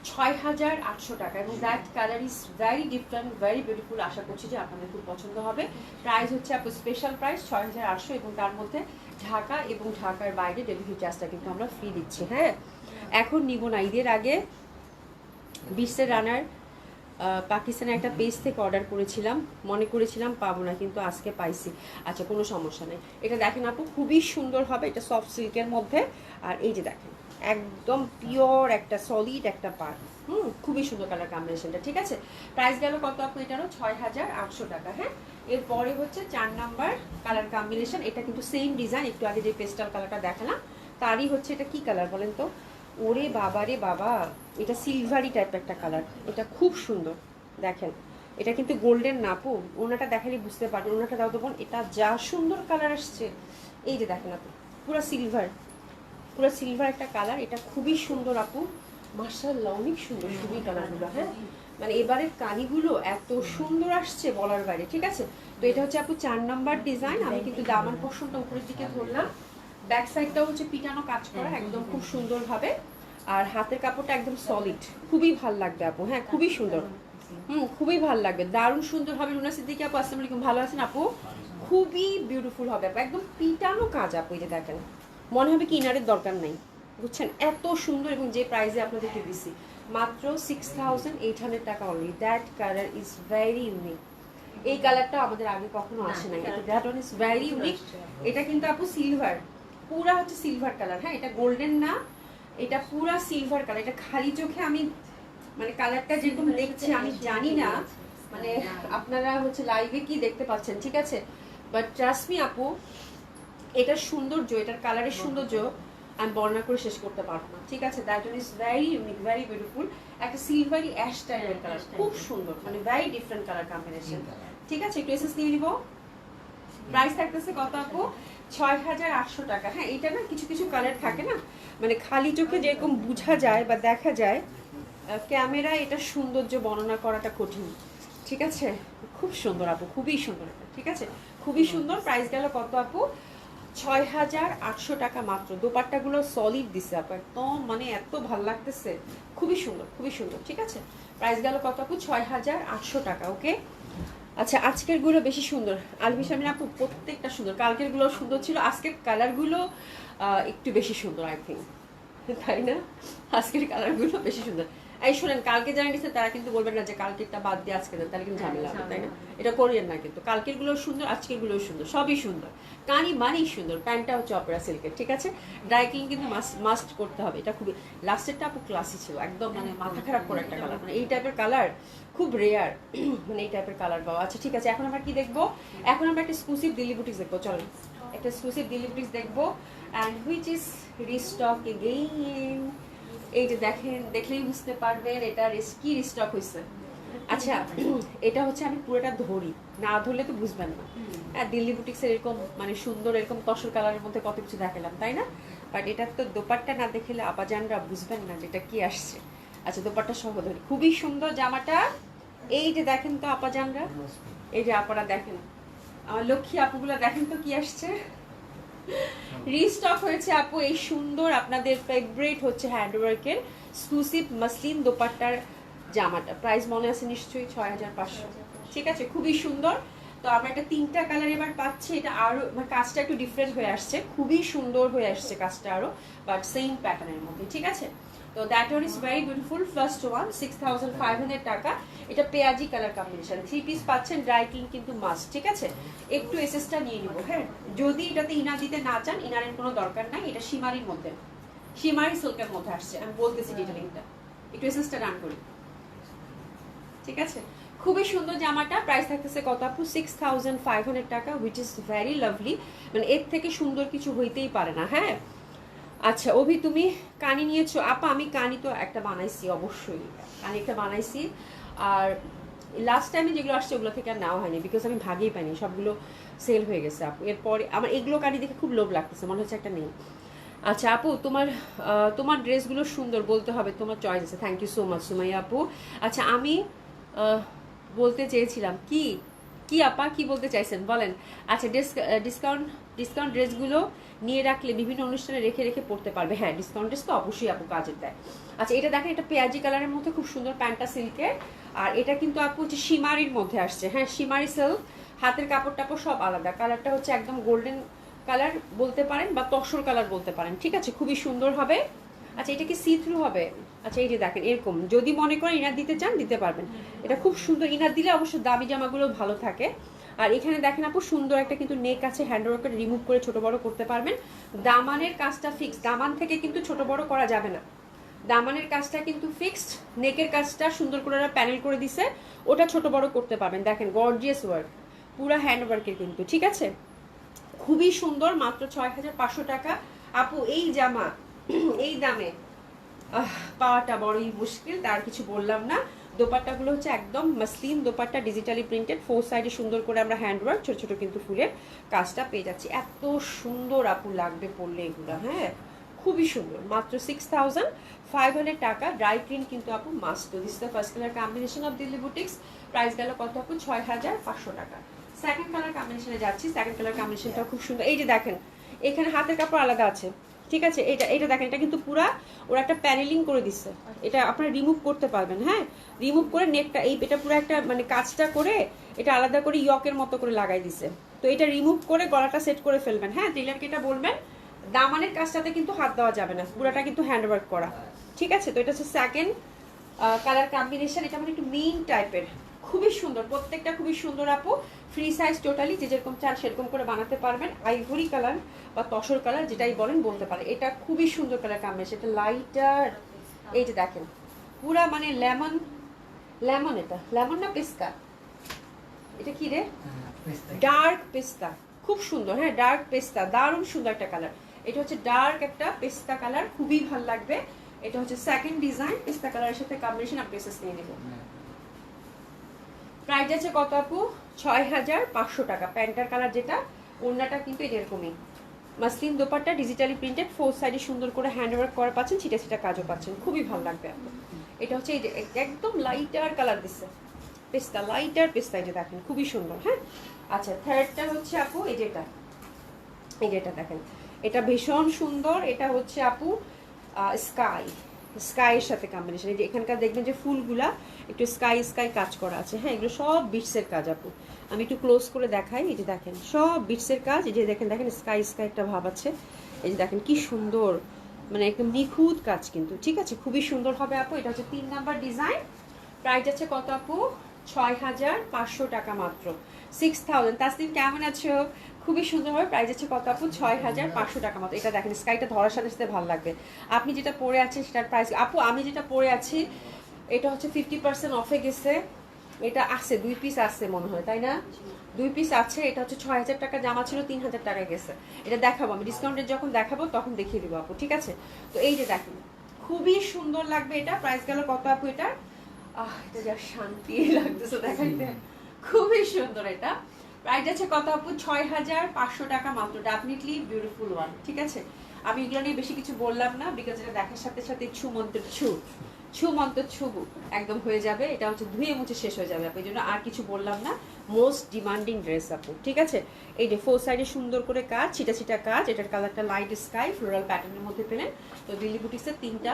6,800 টাকা। এবং that colour is very different, very beautiful. আশা করছি যে আপনাদের খুব পছন্দ হবে। প্রাইস হচ্ছে আপু স্পেশাল প্রাইস 6,800, এবং তার মধ্যে ঢাকা এবং ঢাকার বাইরে ডেলিভারি চার্জটা কিন্তু আমরা ফ্রি দিচ্ছি। হ্যাঁ, এখন নিব না, ঈদের আগে বিশ্বের রানার পাকিস্তানের একটা পেজ থেকে অর্ডার করেছিলাম, মনে করেছিলাম পাবো না, কিন্তু আজকে পাইছি। আচ্ছা, কোনো সমস্যা নেই। এটা দেখেন আপু, খুবই সুন্দর হবে, এটা সফট সিল্কের মধ্যে। আর এই যে দেখেন একদম পিওর একটা সলিড একটা পার্ট, খুবই সুন্দর কালার কম্বিনেশনটা। ঠিক আছে, প্রাইস গেল কত আপু? এটারও 6,800 টাকা। হ্যাঁ, এরপরে হচ্ছে 4 নাম্বার কালার কম্বিনেশন। এটা কিন্তু সেম ডিজাইন, একটু আগে যে পেস্টাল কালারটা দেখালাম তারই হচ্ছে। এটা কি কালার বলেন তো? ওরে বাবা রে বাবা, এটা সিলভারি টাইপ একটা কালার, এটা খুব সুন্দর। দেখেন, এটা কিন্তু গোল্ডেন না আপু, ওনাটা দেখালে বুঝতে পারবেন। ওনাটা দাও তো বোন, এটা যা সুন্দর কালার আসছে। এই যে দেখেন আপু, পুরো সিলভার, পুরো সিলভার একটা কালার, এটা খুবই সুন্দর আপু, মাশাআল্লাহ অনেক সুন্দর খুবই কালারগুলো। হ্যাঁ, মানে এবারের কানিগুলো এত সুন্দর আসছে বলার বাইরে। ঠিক আছে, তো এটা হচ্ছে আপু 4 নাম্বার ডিজাইন। আমি কিন্তু দামান পোর্শনটা উপরের দিকে ধরলাম, ব্যাক সাইডটাও হচ্ছে পিটানো কাজ করা একদম খুব সুন্দরভাবে। আর হাতের কাপড়টা একদম সলিড, খুবই ভাল লাগবে আপু। হ্যাঁ, খুবই সুন্দর, খুবই ভাল লাগবে, দারুণ সুন্দর হবে। রুনা সিদ্দিকী আপু আসসালামু আলাইকুম, ভালো আছেন আপু? খুবই বিউটিফুল হবে আপু, একদম পিটানো কাজ আপু। এই যে দেখেন, মনে হবে কি ইনারের দরকার নাই, বুঝছেন? এত সুন্দর। এবং যে প্রাইসে আপনাদেরকে দিছি মাত্র 6,800 টাকা only. That colour is very unique. এই কালারটা আমাদের আগে কখনো আসে নাই, that one is very unique. এটা কিন্তু আপু সিলভার, পুরা হচ্ছে সিলভার কালার। হ্যাঁ, এটা গোল্ডেন না, এটা পুরা সিলভার কালার। এটা খালি চোখে আমি মানে কালারটা যেরকম দেখছি আমি জানি না মানে আপনারা হচ্ছে লাইভে কি দেখতে পাচ্ছেন। ঠিক আছে, বাট ট্রাস্ট মি আপু, এটার সৌন্দর্য, এটার কালারের সৌন্দর্য আমি বর্ণনা করে শেষ করতে পারবো না। ঠিক আছে, that one is very unique, very beautiful. একটা সিলভারি অ্যাশ টাইপের কালার, খুব সুন্দর, মানে ভেরি ডিফারেন্ট কালার কম্বিনেশন। ঠিক আছে, একটু এসএস নিয়ে নিব। প্রাইস থাকতেছে কত আপু? 6,800 টাকা। হ্যাঁ, এটা না কিছু কিছু কালার থাকে না, মানে খালি চোখে যেরকম বোঝা যায় বা দেখা যায়, ক্যামেরায় এটা সৌন্দর্য বর্ণনা করাটা কঠিন। ঠিক আছে, খুব সুন্দর আপু, খুবই সুন্দর। ঠিক আছে, খুবই সুন্দর। প্রাইস গেল কত আপু? 6,800 টাকা মাত্র। দোপাট্টাগুলো সলিড দিছে আপু, একদম মানে এত ভাল লাগতেছে, খুবই সুন্দর, খুবই সুন্দর। ঠিক আছে, প্রাইস গেল কত আপু? 6,800 টাকা। ওকে, আচ্ছা, আজকের গুলো বেশি সুন্দর। আলবি শামিন আপু প্রত্যেকটা সুন্দর, কালকের গুলো সুন্দর ছিল, আজকের কালারগুলো একটু বেশি সুন্দর আই থিঙ্ক, তাই না? আজকের কালারগুলো বেশি সুন্দর। এই শোনেন, কালকে যারা নিচ্ছে তারা কিন্তু বলবেন না যে কালকেরটা বাদ দিয়ে আজকে দেন, তাহলে কিন্তু ঝামেলা হবে, তাই না? এটা করিয়েন না কিন্তু। কালকের গুলো সুন্দর, আজকের গুলো সুন্দর, সবই সুন্দর, কানি মানি সুন্দর। প্যান্টটা হচ্ছে অপেরা সিল্কের, ঠিক আছে? ড্রাই ক্লিন কিন্তু মাস্ট করতে হবে। এটা খুবই লাস্টেরটা আপু ক্লাসি ছিল, একদম মানে মাথা খারাপ করে একটা কালার, মানে এই টাইপের কালার খুব রেয়ার, মানে এই টাইপের কালার পাওয়া। আচ্ছা ঠিক আছে, এখন আমরা কি দেখবো? এখন আমরা একটা এক্সক্লুসিভ দিল্লি বুটিক্স দেখবো, চলেন একটা এক্সক্লুসিভ দিল্লি বুটিক্স দেখবো, and which is restock again. এই যে দেখেন, দেখলেই বুঝতে পারবেন এটা কি রিস্টক হয়েছে। আচ্ছা, এটা হচ্ছে আমি পুরোটা ধরি, না ধরলে তো বুঝবেন না। হ্যাঁ, দিল্লি বুটিক্সের এরকম মানে সুন্দর এরকম তসর কালারের মধ্যে কত কিছু দেখালাম, তাই না? বাট এটার তো দোপাট্টা না দেখলে আপাজানরা বুঝবেন না যেটা কি আসছে। আচ্ছা, দোপাট্টা সহ ধরি, খুবই সুন্দর জামাটা। এই যে দেখেন তো আপাজানরা, এই যে আপারা দেখেন, আমার লক্ষ্মী আপুগুলো দেখেন তো কি আসছে। রিস্টক হয়েছে আপু এই সুন্দর আপনাদের ফেভারিট হচ্ছে হ্যান্ডওয়ার্কের এক্সক্লুসিভ মাসলিন দোপাট্টার জামাটা। প্রাইস মনে আছে নিশ্চয়ই 6500। ঠিক আছে, খুবই সুন্দর। তো আমরা একটা 3টা কালার এবার পাচ্ছি। এটা আরো মানে কাজটা একটু ডিফারেন্ট হয়ে আসছে, খুবই সুন্দর হয়ে আসছে কাজটা আরো, বাট সেম প্যাটার্নের মধ্যে। ঠিক আছে, তো that one is very beautiful. First one 6500 টাকা। এটা পেঁয়াজি কালার কম্বিনেশন, 3 পিস পাচ্ছেন, ড্রাই ক্লিন কিন্তু মাস্ট। ঠিক আছে, একটু এসএসটা নিয়ে নিব। হ্যাঁ, যদি এটাতে ইনার দিতে না চান, ইনারের কোনো দরকার নাই। এটা সীমারির মধ্যে, সীমারি সিল্কের মধ্যে আসছে, আমি বলতেছি ডিটেলিংটা। একটু এসএসটা রান করি, ঠিক আছে? খুবই সুন্দর জামাটা। প্রাইস থাকতেছে কত আপু? 6500 টাকা, হুইচ ইজ ভেরি লাভলি। মানে এর থেকে সুন্দর কিছু হইতেই পারে না। হ্যাঁ, আচ্ছা অভি তুমি কানি নিয়েছো? আপা আমি কানি তো একটা বানাইছি, অবশ্যই কানি একটা বানাইছি। আর লাস্ট টাইমে যেগুলো আসছে ওগুলো থেকে আর নেওয়া হয়নি, বিকজ আমি ভাগেই পাইনি, সবগুলো সেল হয়ে গেছে আপু। এরপরে আমার এগুলো কানি দেখে খুব লোভ লাগতেছে, মনে হচ্ছে একটা নেই। আচ্ছা আপু, তোমার ড্রেসগুলো সুন্দর, বলতে হবে তোমার চয়েস আছে। Thank you so much Sumaiya আপু। আচ্ছা আমি বলতে চেয়েছিলাম কি কি আপা কি বলতে চাইছেন বলেন? আচ্ছা, ডিসকাউন্ট ড্রেসগুলো নিয়ে রাখলে বিভিন্ন অনুষ্ঠানে রেখে রেখে পড়তে পারবে। হ্যাঁ, ডিসকাউন্ট ড্রেস তো অবশ্যই আপু কাজের দেয়। আচ্ছা, এটা দেখেন, এটা পেঁয়াজি কালারের মধ্যে খুব সুন্দর, প্যান্টটা সিল্কের। আর এটা কিন্তু আপু হচ্ছে সীমারির মধ্যে আসছে। হ্যাঁ, সীমারি সিল্ক, হাতের কাপড় টাপড় সব আলাদা। কালারটা হচ্ছে একদম গোল্ডেন কালার বলতে পারেন, বা তসর কালার বলতে পারেন। ঠিক আছে, খুবই সুন্দর হবে। আচ্ছা, এটা কি সি থ্রু হবে? আচ্ছা, এই যে দেখেন এরকম, যদি মনে করেন ইনার দিতে চান দিতে পারবেন। এটা খুব সুন্দর, ইনার দিলে অবশ্য দামি জামাগুলো ভালো থাকে। আর এখানে দেখেন আপু সুন্দর একটা কিন্তু নেক আছে, হ্যান্ডওয়ার্কটা রিমুভ করে ছোট বড় করতে পারবেন। দামানের কাজটা ফিক্স, দামান থেকে কিন্তু ছোট বড় করা যাবে না। দামানের কাজটা কিন্তু ফিক্সড, নেকের কাজটা সুন্দর করে প্যানেল করে দিছে, ওটা ছোট বড় করতে পারবেন। দেখেন গর্জিয়াস ওয়ার্ক, পুরো হ্যান্ডওয়ার্কের কিন্তু। ঠিক আছে, খুবই সুন্দর, মাত্র 6500 টাকা আপু। এই জামা এই দামে পাওয়াটা বড়ই মুশকিল, তার কিছু বললাম না। দোপাট্টাগুলো হচ্ছে একদম মাসলিন দোপাট্টা, ডিজিটালি প্রিন্টেড, 4 সাইডে সুন্দর করে আমরা হ্যান্ডওয়ার্ক ছোট ছোট কিন্তু ফুলের কাজটা পেয়ে যাচ্ছি। এত সুন্দর আপু লাগবে পরলে এগুলো। হ্যাঁ, খুবই সুন্দর, মাত্র 6500 টাকা। ড্রাই ক্লিন কিন্তু আপু মাস্ট। তো this the first colour combination of Delhi boutiques. Price গেল কত আপু? 6500 টাকা। সেকেন্ড কালার কম্বিনেশনে যাচ্ছি। সেকেন্ড কালার কম্বিনেশনটা খুব সুন্দর। এই যে দেখেন, এখানে হাতের কাপড় আলাদা আছে। ঠিক আছে, এটা দেখেন, এটা কিন্তু পুরা ওরা একটা প্যানেলিং করে দিচ্ছে। এটা আপনারা রিমুভ করতে পারবেন। হ্যাঁ, রিমুভ করে নেকটা এটা পুরো একটা মানে কাজটা করে এটা আলাদা করে ইয়কের মতো করে লাগাই দিছে। তো এটা রিমুভ করে গলাটা সেট করে ফেলবেন। হ্যাঁ, টেলারকে এটা বলবেন। দামানের কাজটাতে কিন্তু হাত দেওয়া যাবে না, পুরোটা কিন্তু হ্যান্ডওয়ার্ক করা। ঠিক আছে, তো এটা হচ্ছে সেকেন্ড কালার কম্বিনেশন। এটা মানে একটু মেইন টাইপের, খুবই সুন্দর, প্রত্যেকটা খুবই সুন্দর আপু। ফ্রি সাইজ টোটালি, যে যেরকম চান সেরকম করে বানাতে পারবেন। আইভরি কালার বা তসর কালার যেটাই বলেন বলতে পারে। এটা খুবই সুন্দর কালার কম্বিনেশন, এটা লাইটার। এই যে দেখেন পুরা মানে লেমন, এটা লেমন না পেস্তা? এটা কি রে? ডার্ক পেস্তা, খুব সুন্দর। হ্যাঁ, ডার্ক পেস্তা, দারুণ সুন্দর একটা কালার। এটা হচ্ছে ডার্ক একটা পেস্তা কালার, খুবই ভালো লাগবে। এটা হচ্ছে সেকেন্ড ডিজাইন, পেস্তা কালারের সাথে কম্বিনেশন। আপনি পেসেস নিয়ে নেব। প্রাইস আছে কত আপু? 6500 টাকা। প্যান্টার কালার যেটা, ওড়নাটা কিন্তু এরকমই মাসলিন দোপাট্টা, ডিজিটালি প্রিন্টেড, 4 সাইডে সুন্দর করে হ্যান্ডওয়ার্ক করা পাচ্ছেন, ছিটা ছিটা কাজও পাচ্ছেন, খুবই ভালো লাগবে আপু। এটা হচ্ছে এই যে একদম লাইটার কালার দিচ্ছে, পেস্তা, লাইটার পেস্তা। এই যে দেখেন খুবই সুন্দর। হ্যাঁ, আচ্ছা থার্ডটা হচ্ছে আপু এই যেটা দেখেন, এটা ভীষণ সুন্দর। এটা হচ্ছে আপু স্কাইয়ের সাথে কম্বিনেশন। এই যে এখানকার দেখবেন যে ফুলগুলা একটু স্কাই কাজ করা আছে। হ্যাঁ, এগুলো সব বিটসের কাজ আপু। আমি একটু ক্লোজ করে দেখাই। এই যে দেখেন সব বিটসের কাজ। এই যে দেখেন স্কাই একটা ভাব আছে। এই যে দেখেন কি সুন্দর মানে একদম নিখুঁত কাজ কিন্তু, ঠিক আছে, খুবই সুন্দর হবে আপু। এটা হচ্ছে 3 নাম্বার ডিজাইন। প্রাইস আছে কত আপু? 6,500 টাকা মাত্র, 6,000। তাসনিম কেমন আছো? খুবই সুন্দর হবে। প্রাইস আছে কত আপু? 6,500 টাকা মাত্র। এটা দেখেন স্কাইটা ধরার সাথে সাথে ভালো লাগবে। আপনি যেটা পরে আছেন সেটার প্রাইস আপু, আমি যেটা পরে আছি এটা হচ্ছে 50% অফে গেছে। এটা আছে 2 পিস আছে মনে হয়, তাই না? 2 পিস আছে। এটা হচ্ছে 6,000 টাকা জামা ছিল, 3,000 টাকা গেছে। এটা দেখাবো আমি ডিসকাউন্টের যখন দেখাবো তখন দেখিয়ে দিব আপু, ঠিক আছে? তো এই যে দেখেন খুবই সুন্দর লাগবে এটা। প্রাইস গেল কত আপু এটা? এটা যা শান্তি লাগতেছে দেখাইতে, খুবই সুন্দর এটা। প্রাইস আছে কত আপু? 6,500 টাকা মাত্র। ডেফিনেটলি বিউটিফুল ওয়ান, ঠিক আছে? আমি এগুলো নিয়ে বেশি কিছু বললাম না, বিকজ এটা দেখার সাথে সাথে ছু মন্ত্র ছু মন্ত্র ছুবু একদম হয়ে যাবে। এটা হচ্ছে ধুয়ে মুছে শেষ হয়ে যাবে আপু, এই জন্য আর কিছু বললাম না। মোস্ট ডিমান্ডিং ড্রেস আপু, ঠিক আছে? এই যে 4 সাইডে সুন্দর করে কাজ, ছিটা ছিটা কাজ। এটার কালারটা লাইট স্কাই ফ্লোরাল প্যাটার্নের মধ্যে পেলেন। তো দিল্লি বুটিক্সের 3টা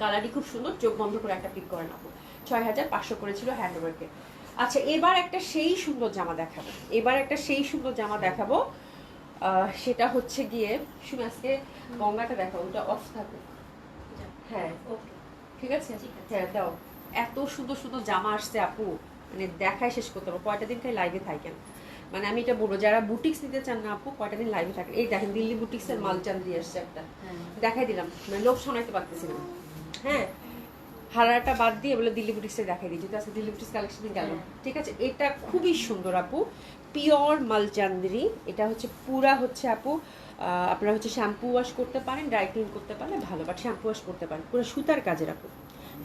কালারই খুব সুন্দর। চোখ বন্ধ করে একটা পিক করে নেবো। 6,500 করেছিল হ্যান্ডওয়ার্কে। আচ্ছা, এবার একটা সেই সুন্দর জামা দেখাবো। সেটা হচ্ছে গিয়ে শুনে আজকে গঙ্গাটা দেখাবো, ওটা অফ থাকবে। হ্যাঁ ওকে, ঠিক আছে, ঠিক আছে। হ্যাঁ দাও। এত সুন্দর সুন্দর জামা আসছে আপু, মানে দেখায় শেষ করতে পারবো। কয়টা দিন খাই লাইভে থাকেন, মানে আমি এটা বলবো যারা বুটিক্স নিতে চান না আপু, কয়টা দিন লাইভে থাকেন। এই দেখেন দিল্লি বুটিক্সের মালচান্দ্রি আসছে একটা, দেখাই দিলাম, মানে লোভ শোনাইতে পারতেছিলাম। হ্যাঁ, হারাটা বাদ দিয়ে বলে দিল্লি বুটিক্সে দেখাই দিই, যেহেতু আজকে দিল্লি বুটিক্স কালেকশনে গেল, ঠিক আছে? এটা খুবই সুন্দর আপু, পিওর মালচান্দ্রি। এটা হচ্ছে পুরা হচ্ছে আপু আপনারা হচ্ছে শ্যাম্পু ওয়াশ করতে পারেন, ড্রাই ক্লিন করতে পারলে ভালো, বাট শ্যাম্পু ওয়াশ করতে পারেন। পুরো সুতার কাজের আপু।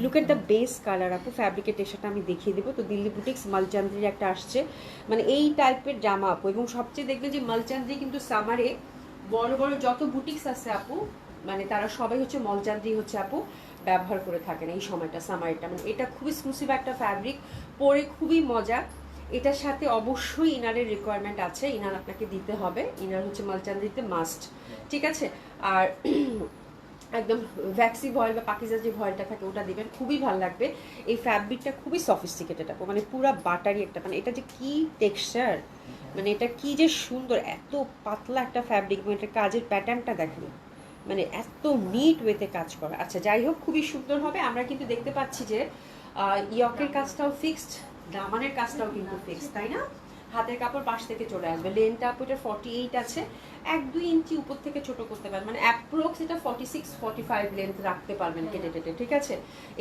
Look at the base colour আপু, ফ্যাব্রিকের টেক্সচারটা আমি দেখিয়ে দেবো। তো দিল্লি বুটিক্স মালচান্দ্রির একটা আসছে, মানে এই টাইপের জামা আপু। এবং সবচেয়ে দেখবে যে মালচান্দ্রি কিন্তু সামারে বড় বড় যত বুটিক্স আছে আপু, মানে তারা সবাই হচ্ছে মালচান্দ্রি হচ্ছে আপু ব্যবহার করে থাকেন এই সময়টা, সামারটা। মানে এটা খুবই এক্সক্লুসিভ একটা ফ্যাব্রিক, পরে খুবই মজা। এটার সাথে অবশ্যই ইনারের রিকোয়ারমেন্ট আছে, ইনার আপনাকে দিতে হবে। ইনার হচ্ছে মালচান্দ্রিতে মাস্ট, ঠিক আছে? আর একদম ভ্যাক্সি ভয়েল বা পাকিজা যে ভয়েলটা থাকে ওটা দিবেন, খুবই ভালো লাগবে। এই ফ্যাব্রিকটা খুবই সফিস্টিকেটেড আপু, মানে পুরো বাটারি একটা, মানে এটা যে কি টেক্সচার, মানে এটা কি যে সুন্দর, এত পাতলা একটা ফ্যাব্রিক। মানে এটা কাজের প্যাটার্নটা দেখেন, মানে এত নিট ওয়েতে কাজ করা। আচ্ছা যাই হোক, খুবই সুন্দর হবে। আমরা কিন্তু দেখতে পাচ্ছি যে ইয়কের কাজটাও ফিক্সড, দামানের কাজটাও কিন্তু ফিক্সড, তাই না? হাতের কাপড় পাশ থেকে চলে আসবে। লেনটা আপু এটা 48 আছে, 1-2 ইঞ্চি উপর থেকে ছোট করতে পারবেন, মানে অ্যাপ্রক্স এটা 46-45 লেন্থ রাখতে পারবেন কেটে টেটে, ঠিক আছে?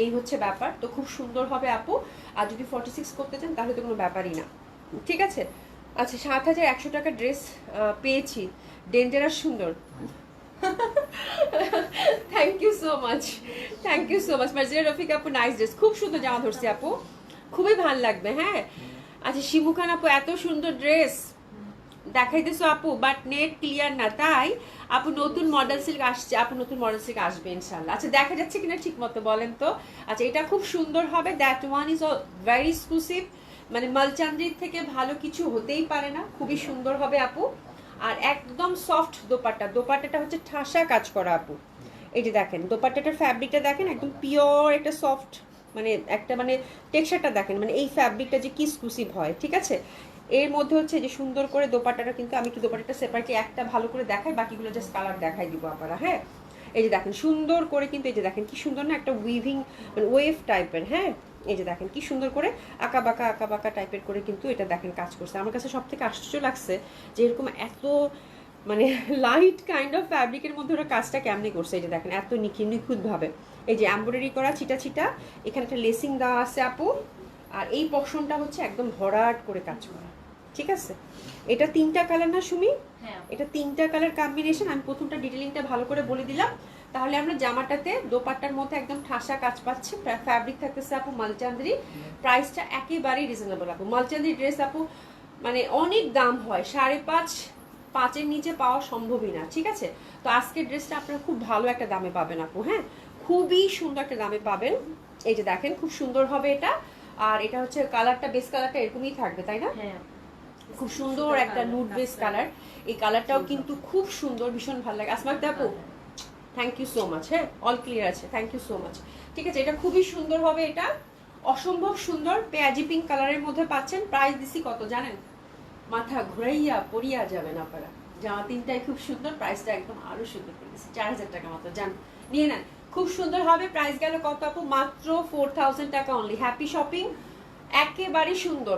এই হচ্ছে ব্যাপার। তো খুব সুন্দর হবে আপু। আর যদি 46 করতে চান তাহলে তো কোনো ব্যাপারই না, ঠিক আছে? আচ্ছা, 7,100 টাকা ড্রেস পেয়েছি, ডেঞ্জারাস সুন্দর। Thank you so much, thank you so much Marjia Rafiq আপু, নাইস ড্রেস, খুব সুন্দর জামা ধরছি আপু, খুবই ভালো লাগবে। হ্যাঁ, আচ্ছা শিমু খান আপু, এত সুন্দর ড্রেস দেখাইতেছো আপু, বাট নেট ক্লিয়ার না, তাই আপু নতুন মডেল সিল্ক আসছে, আপু নতুন মডেল সিল্ক আসবে ইনশাল্লাহ। আচ্ছা দেখা যাচ্ছে কিনা ঠিক মতো বলেন তো। আচ্ছা, এটা খুব সুন্দর হবে, that one is very exclusive, মানে মালচান্দ্রির থেকে ভালো কিছু হতেই পারে না, খুবই সুন্দর হবে আপু। আর একদম সফট দোপাট্টা, দোপাট্টাটা হচ্ছে ঠাসা কাজ করা আপু। এই যে দেখেন দোপাট্টাটার ফ্যাব্রিকটা দেখেন, একদম পিওর একটা সফট, মানে একটা মানে টেক্সচারটা দেখেন, মানে এই ফ্যাব্রিকটা যে কি এক্সক্লুসিভ হয়, ঠিক আছে? এর মধ্যে হচ্ছে যে সুন্দর করে দোপাট্টাটা, কিন্তু আমি কি দোপাট্টাটা সেপারেটলি একটা ভালো করে দেখাই, বাকিগুলো জাস্ট কালার দেখাই দিব আপনারা। হ্যাঁ, এই যে দেখেন সুন্দর করে, কিন্তু এই যে দেখেন কি সুন্দর না, একটা উইভিং মানে ওয়েভ টাইপের। হ্যাঁ, এই যে দেখেন কি সুন্দর করে আঁকা বাঁকা টাইপের করে কিন্তু এটা দেখেন কাজ করছে। আমার কাছে সব থেকে আশ্চর্য লাগছে যে এরকম এত মানে লাইট কাইন্ড অফ ফ্যাব্রিকের মধ্যে ওরা কাজটা কেমনি করছে। এই যে দেখেন এত নিখুঁতভাবে, এই যে এমব্রয়ডারি করা ছিটা ছিটা, এখানে একটা লেসিং দেওয়া আছে আপু। আর এই পশনটা হচ্ছে একদম ভরাট করে কাজ করা, ঠিক আছে? এটা 3টা কালার না সুমি? হ্যাঁ, এটা 3টা কালার কম্বিনেশন। আমি প্রথমটা ডিটেলিংটা ভালো করে বলে দিলাম, তাহলে আমরা জামাটাতে দোপাট্টার মধ্যে একদম ঠাসা কাজ পাচ্ছি। ফ্যাব্রিক থাকতেছে আপু মালচান্দ্রি, প্রাইসটা একেবারেই রিজনেবল আপু। মালচান্দ্রি ড্রেস আপু মানে অনেক দাম হয়, 5.5-5 নিচে পাওয়া সম্ভবই না, ঠিক আছে? তো আজকের ড্রেসটা আপনারা খুব ভালো একটা দামে পাবেন আপু। হ্যাঁ, খুবই সুন্দর একটা দামে পাবেন। এই যে দেখেন খুব সুন্দর হবে এটা। আর এটা হচ্ছে কালারটা, বেস কালারটা এরকমই থাকবে, তাই না? হ্যাঁ, খুব সুন্দর একটা নুড বেস কালার। এই কালারটাও কিন্তু খুব সুন্দর, ভীষণ ভালো লাগে। আসমাক আপু থ্যাংক ইউ সো মাচ। হ্যাঁ, অল ক্লিয়ার আছে, থ্যাংক ইউ সো মাচ। ঠিক আছে, এটা খুবই সুন্দর হবে, এটা অসম্ভব সুন্দর পেঁয়াজি পিঙ্ক কালারের মধ্যে পাচ্ছেন। প্রাইস দিছি কত জানেন? মাথা ঘুরাইয়া পড়িয়া যাবেন আপনারা, জামা তিনটাই খুব সুন্দর, প্রাইসটা একদম আরো সুন্দর করে দিচ্ছি, 4000 টাকা মাত্র, জান নিয়ে নেন। খুব সুন্দর হবে, প্রাইস গেল কত আপু? মাত্র 4000 টাকা অনলি। Happy shopping. একেবারেই সুন্দর,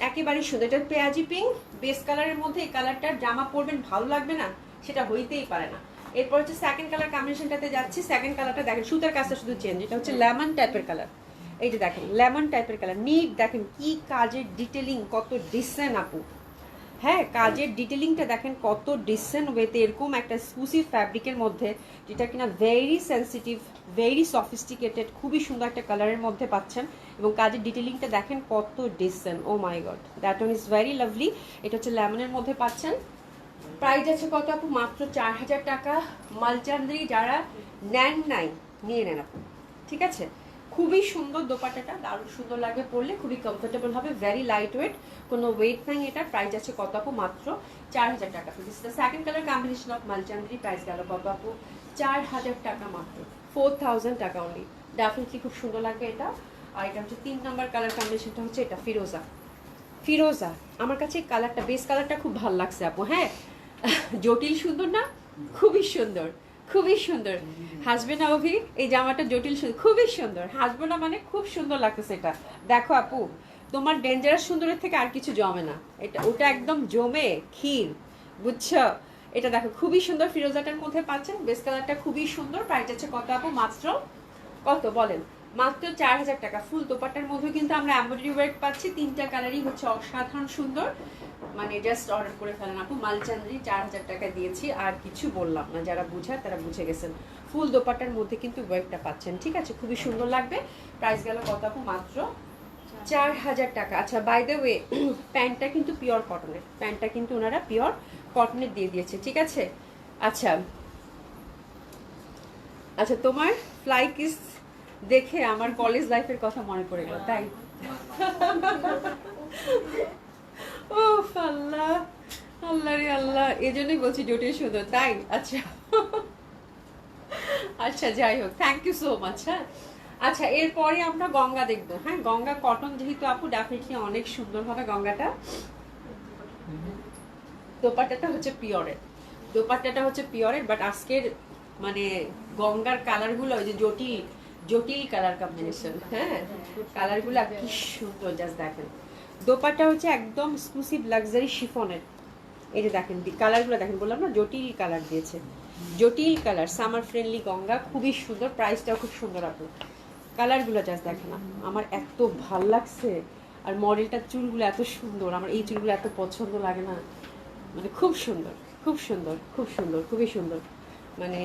একেবারেই সুন্দর। এটা পেঁয়াজি পিঙ্ক বেস কালারের মধ্যে, এই কালারটার জামা পরবেন ভালো লাগবে না সেটা হইতেই পারে না। এরপর হচ্ছে সেকেন্ড কালার কম্বিনেশনটাতে যাচ্ছি। সেকেন্ড কালারটা দেখেন, সুতার কাজটা শুধু চেঞ্জ, এটা হচ্ছে লেমন টাইপের কালার। এই যে দেখেন লেমন টাইপের কালার, নিট দেখেন কি কাজের ডিটেলিং, কত ডিসেন্ট আপু। হ্যাঁ, কাজের ডিটেলিংটা দেখেন কত ডিসেন্ট ওয়েতে, এরকম একটা এক্সক্লুসিভ ফ্যাব্রিকের মধ্যে যেটা কিনা ভেরি সেন্সিটিভ, ভেরি সফিস্টিকেটেড, খুবই সুন্দর একটা কালারের মধ্যে পাচ্ছেন। এবং কাজের ডিটেলিংটা দেখেন কত decent. Oh my God, that one is very lovely. এটা হচ্ছে লেমনের মধ্যে পাচ্ছেন। প্রাইস আছে কত আপু? মাত্র 4000 টাকা। মালচান্দ্রি যারা নেন নাই, নিয়ে নেন আপু, ঠিক আছে। খুবই সুন্দর দোপাট্টাটা, দারুণ সুন্দর লাগবে পরলে, খুবই কমফোর্টেবল হবে, ভেরি লাইট ওয়েট, কোনো ওয়েট নাই এটা। প্রাইস আছে কত আপু? মাত্র 4000 টাকা। This is the second colour combination of মালচান্দ্রি। প্রাইস গেল কত আপু? 4000 টাকা মাত্র, 4000 টাকা অনলি। ডেফিনেটলি খুব সুন্দর লাগবে এটা। আর এটা হচ্ছে 3 নাম্বার কালার কম্বিনেশনটা হচ্ছে এটা ফিরোজা। ফিরোজা আমার কাছে কালারটা, বেস কালারটা খুব ভালো লাগছে আপু। হ্যাঁ, জটিল সুন্দর না? খুবই সুন্দর, খুবই সুন্দর। হাসবে না অভি? এই জামাটা জটিল সুন্দর, খুবই সুন্দর। হাসবে না মানে খুব সুন্দর লাগতেছে এটা। দেখো আপু, তোমার ডেঞ্জারাস সুন্দরের থেকে আর কিছু জমে না, এটা ওটা একদম জমে ক্ষীর, বুঝছো? এটা দেখো খুবই সুন্দর, ফিরোজাটার মধ্যে পাচ্ছেন। বেস কালারটা খুবই সুন্দর। প্রাইস আছে কত আপু? মাত্র কত বলেন? মাত্র 4000 টাকা। ফুল দোপাট্টার মধ্যে কিন্তু আমরা এমব্রয়ডারি ওয়ার্ক পাচ্ছি, তিনটা কালারই হচ্ছে অসাধারণ সুন্দর। মানে জাস্ট অর্ডার করে ফেলেন আপু। মালচান্দ্রি 4000 টাকা দিয়েছি, আর কিছু বললাম না, যারা বুঝার তারা বুঝে গেছেন। ফুল দোপাট্টার মধ্যে কিন্তু ওয়ার্কটা পাচ্ছেন, ঠিক আছে, খুবই সুন্দর লাগবে। প্রাইস গেল কত আপু? মাত্র 4000 টাকা। আচ্ছা, বাই দ্য ওয়ে, প্যান্টটা কিন্তু পিওর কটনের, প্যান্টটা কিন্তু ওনারা পিওর কটনের দিয়ে দিয়েছে, ঠিক আছে। আচ্ছা আচ্ছা, তোমার ফ্লাই কিস দেখে আমার কলেজ লাইফের কথা মনে পড়ে গেল, তাই? ও আল্লাহ, আল্লাহ রে আল্লাহ, এই জন্যই বলছি জটিল সুন্দর, তাই? আচ্ছা আচ্ছা, যাই হোক, থ্যাংক ইউ সো মাচ। হ্যাঁ, আচ্ছা, এরপরে আমরা গঙ্গা দেখবো। হ্যাঁ, গঙ্গা কটন যেহেতু আপু, ডেফিনেটলি অনেক সুন্দর হবে গঙ্গাটা। দোপাট্টাটা হচ্ছে পিওরের, দোপাট্টাটা হচ্ছে পিওরের, বাট আজকের মানে গঙ্গার কালারগুলো ওই যে জটিল জটিল কালার কম্বিনেশন। হ্যাঁ, কালারগুলো কি সুন্দর, জাস্ট দেখেন। দোপাট্টা হচ্ছে একদম এক্সক্লুসিভ লাক্সারি শিফনের। এই যে দেখেন কালারগুলো দেখেন, বললাম না জটিল কালার দিয়েছে, জটিল কালার, সামার ফ্রেন্ডলি গঙ্গা, খুবই সুন্দর। প্রাইসটাও খুব সুন্দর আপু। কালারগুলো জাস্ট দেখেন না, আমার এত ভাল লাগছে। আর মডেলটার চুলগুলো এত সুন্দর, আমার এই চুলগুলো এত পছন্দ লাগে না, মানে খুব সুন্দর, খুব সুন্দর, খুব সুন্দর, খুবই সুন্দর, মানে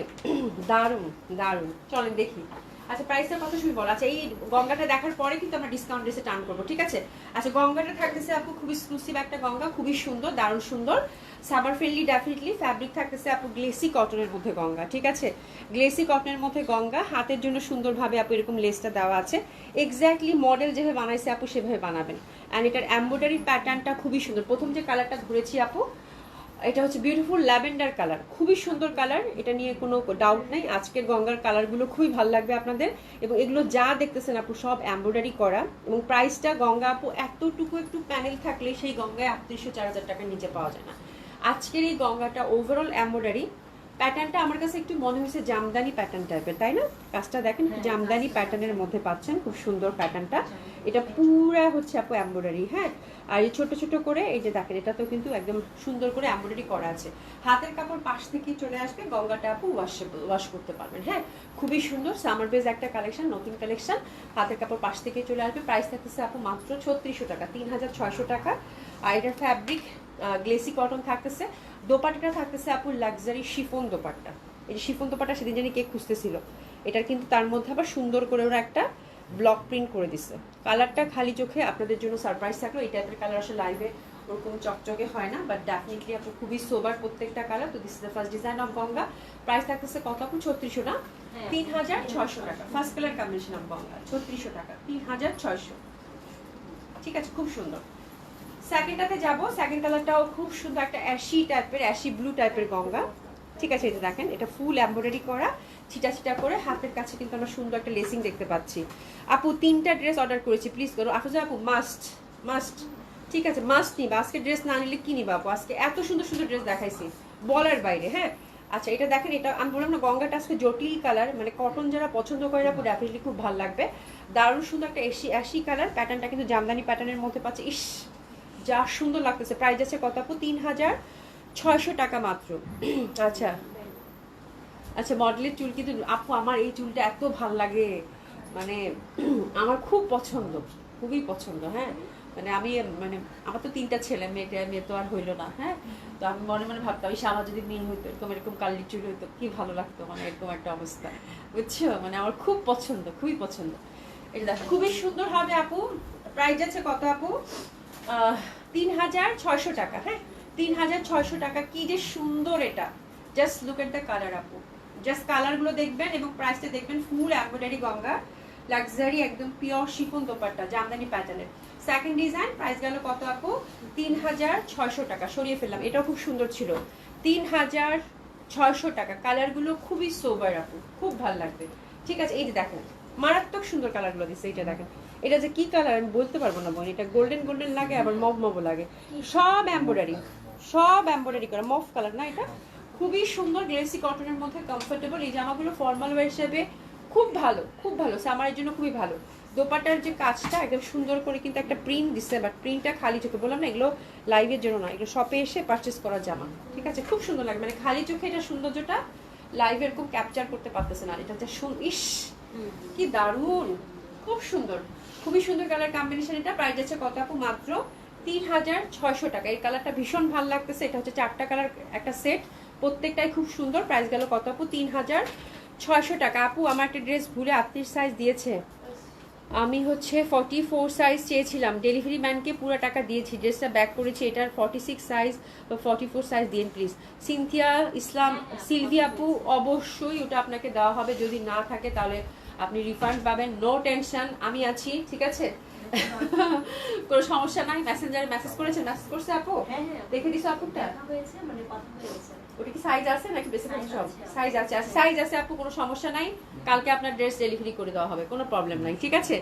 দারুণ দারুণ। চলেন দেখি। আচ্ছা, প্রাইসটার কথা শুনি বল। আচ্ছা, এই গঙ্গাটা দেখার পরে কিন্তু আমরা ডিসকাউন্ট ড্রেসে টার্ন করবো, ঠিক আছে। আচ্ছা, গঙ্গাটা থাকতেছে আপু খুবই এক্সক্লুসিভ একটা গঙ্গা, খুবই সুন্দর, দারুণ সুন্দর, সামার ফ্রেন্ডলি ডেফিনেটলি। ফ্যাব্রিক থাকতেছে আপু গ্লেসি কটনের মধ্যে গঙ্গা, ঠিক আছে, গ্লেসি কটনের মধ্যে গঙ্গা। হাতের জন্য সুন্দরভাবে আপু এরকম লেসটা দেওয়া আছে, এক্স্যাক্টলি মডেল যেভাবে বানাইছে আপু সেভাবে বানাবেন। অ্যান্ড এটার এমব্রয়ডারি প্যাটার্নটা খুবই সুন্দর। প্রথম যে কালারটা ধরেছি আপু, এটা হচ্ছে বিউটিফুল ল্যাভেন্ডার কালার, খুবই সুন্দর কালার, এটা নিয়ে কোনো ডাউট নেই। আজকের গঙ্গার কালারগুলো খুবই ভালো লাগবে আপনাদের। এবং এগুলো যা দেখতেছেন আপু সব এমব্রয়ডারি করা। এবং প্রাইসটা গঙ্গা আপু এতটুকু একটু প্যানেল থাকলে সেই গঙ্গায় 3800-4000 টাকার নিচে পাওয়া যায় না। আজকের এই গঙ্গাটা ওভারঅল এমব্রয়ডারি প্যাটার্নটা আমার কাছে একটু মনে হয়েছে জামদানি প্যাটার্ন টাইপের, তাই না? কাজটা দেখেন, জামদানি প্যাটার্নের মধ্যে পাচ্ছেন, খুব সুন্দর প্যাটার্নটা। এটা পুরা হচ্ছে আপু এমব্রয়ডারি। হ্যাঁ, আর এই ছোট ছোট করে এই যে দেখেন, এটা তো কিন্তু একদম সুন্দর করে এমব্রয়ডারি করা আছে। হাতের কাপড় পাশ থেকে চলে আসবে, গঙ্গাটা আপু ওয়াশ করতে পারবেন। হ্যাঁ, খুবই সুন্দর, সামার বেজ একটা কালেকশন, নতুন কালেকশন। হাতের কাপড় পাশ থেকে চলে আসবে। প্রাইস থাকতেছে আপু মাত্র 3600 টাকা, 3600 টাকা। আর এটার ফ্যাব্রিক গ্লেসি কটন থাকতেছে। দোপাট্টাটা থাকতেছে আপু লাক্সারি শিফন দোপাট্টা। এই যে শিফন দোপাট্টা সেদিন জানি কে খুঁজতেছিল, এটার কিন্তু তার মধ্যে আবার সুন্দর করে ওরা একটা ব্লক প্রিন্ট করে দিচ্ছে। কালারটা খালি চোখে আপনাদের জন্য সারপ্রাইজ থাকলো। এই টাইপের কালার আসলে লাইভে ওরকম চকচকে হয় না, বাট ডেফিনেটলি আপু খুবই সোবার প্রত্যেকটা কালার। তো this is the first design of Ganga. Price থাকতেছে কত আপু? 3600 না, 3600 টাকা। First colour combination of Ganga, 3600 টাকা, 3600, ঠিক আছে, খুব সুন্দর। সেকেন্ডটাতে যাব। সেকেন্ড কালারটাও খুব সুন্দর, একটা অ্যাশি টাইপের, অ্যাশি ব্লু টাইপের গঙ্গা, ঠিক আছে। এটা দেখেন, এটা ফুল এমব্রয়ডারি করা, ছিটা ছিটা করে। হাতের কাছে কিন্তু আমরা সুন্দর একটা লেসিং দেখতে পাচ্ছি। আপু 3টা ড্রেস অর্ডার করেছি, প্লিজ করো। আফরোজা আপু মাস্ট মাস্ট, ঠিক আছে, মাস্ট নিবা। আজকে ড্রেস না নিলে কি নিবা আপু? আজকে এত সুন্দর সুন্দর ড্রেস দেখাইছি, বলার বাইরে। হ্যাঁ, আচ্ছা এটা দেখেন, এটা আমি বললাম না গঙ্গাটা আজকে জটিল কালার, মানে কটন যারা পছন্দ করে আপু ডেফিনেটলি খুব ভালো লাগবে। দারুণ সুন্দর একটা অ্যাশি কালার, প্যাটার্নটা কিন্তু জামদানি প্যাটার্নের মধ্যে পাচ্ছে। ইস যা সুন্দর লাগতেছে। প্রাইস আছে কত আপু? 3600 টাকা মাত্র। আচ্ছা আচ্ছা, মডেলের চুল কিন্তু আপু আমার এই চুলটা এত ভাল লাগে, মানে আমার খুব পছন্দ, খুবই পছন্দ। হ্যাঁ, মানে আমি মানে আমার তো 3টা ছেলে, মেয়ে তো আর হইলো না। হ্যাঁ, তো আমি মনে মনে ভাবতাম আমার যদি মেয়ে হইতো, এরকম কালি চুল হইতো কি ভালো লাগতো, মানে এরকম একটা অবস্থা, বুঝছো? মানে আমার খুব পছন্দ, খুবই পছন্দ। এটা দেখো খুবই সুন্দর হবে আপু। প্রাইস আছে কত আপু? 3600 টাকা। হ্যাঁ, 3600 টাকা। কি যে সুন্দর এটা, just look at the colour আপু, জাস্ট কালারগুলো দেখবেন এবং প্রাইসটা দেখবেন। ফুল এমব্রয়ডারি গঙ্গা, লাক্সারি একদম পিওর শিফন দোপাট্টা, জামদানি প্যাটার্নের। সেকেন্ড ডিজাইন, প্রাইস গেল কত আপু? 3600 টাকা। সরিয়ে ফেললাম, এটাও খুব সুন্দর ছিল। 3600 টাকা। কালারগুলো খুবই সোবার আপু, খুব ভালো লাগবে। ঠিক আছে, এই যে দেখেন মারাত্মক সুন্দর কালারগুলো দিচ্ছে। এইটা দেখেন, এটা যে কি কালার আমি বলতে পারবো না বোন, এটা গোল্ডেন গোল্ডেন লাগে আবার মব মবও লাগে। সব এমব্রয়ডারি করা মফ কালার না, এটা খুবই সুন্দর গ্লেসি কটনের মধ্যে কমফোর্টেবল। এই জামাগুলো ফর্মাল ওয়্যার হিসেবে খুব ভালো, খুব ভালো, সামারের জন্য খুবই ভালো। দোপাটার যে কাজটা একদম সুন্দর করে কিন্তু একটা প্রিন্ট দিচ্ছে, বাট প্রিন্টটা খালি চোখে, বললাম না এগুলো লাইভের জন্য না, এগুলো শপে এসে পারচেস করা জামা। ঠিক আছে, খুব সুন্দর লাগে, মানে খালি চোখে এটা সৌন্দর্যটা লাইভে এরকম ক্যাপচার করতে পারতেছে না। এটা হচ্ছে ইস কি দারুণ, খুব সুন্দর, খুবই সুন্দর কালার কম্বিনেশন। এটা প্রাইস আছে কত আপু? মাত্র 3600 টাকা। এই কালারটা ভীষণ ভালো লাগতেছে। এটা হচ্ছে 4টা কালার একটা সেট, প্রত্যেকটাই খুব সুন্দর। প্রাইস গেল কত আপু? 3600 টাকা। আপু আমার একটা ড্রেস ভুলে 38 সাইজ দিয়েছে, আমি হচ্ছে 44 সাইজ চেয়েছিলাম, ডেলিভারি ম্যানকে পুরো টাকা দিয়েছি, ড্রেসটা ব্যাক করেছি, এটার 46 সাইজ বা 44 সাইজ দিন প্লিজ। সিনথিয়া ইসলাম, সিলভি আপু অবশ্যই ওটা আপনাকে দেওয়া হবে, যদি না থাকে তাহলে আপনি রিফান্ড পাবেন, নো টেনশন, আমি আছি। ঠিক আছে, কোনো সমস্যা নাই। মেসেঞ্জারে মেসেজ করেছেন? মেসেজ করছে আপু? দেখে দিছো আপুটা? মানে কথা হয়েছে। ওটা কি সাইজ আছে নাকি বেশি সব সাইজ আছে? সাইজ আছে আপু, কোনো সমস্যা নাই, কালকে আপনার ড্রেস ডেলিভারি করে দেওয়া হবে, কোনো প্রবলেম নাই। ঠিক আছে,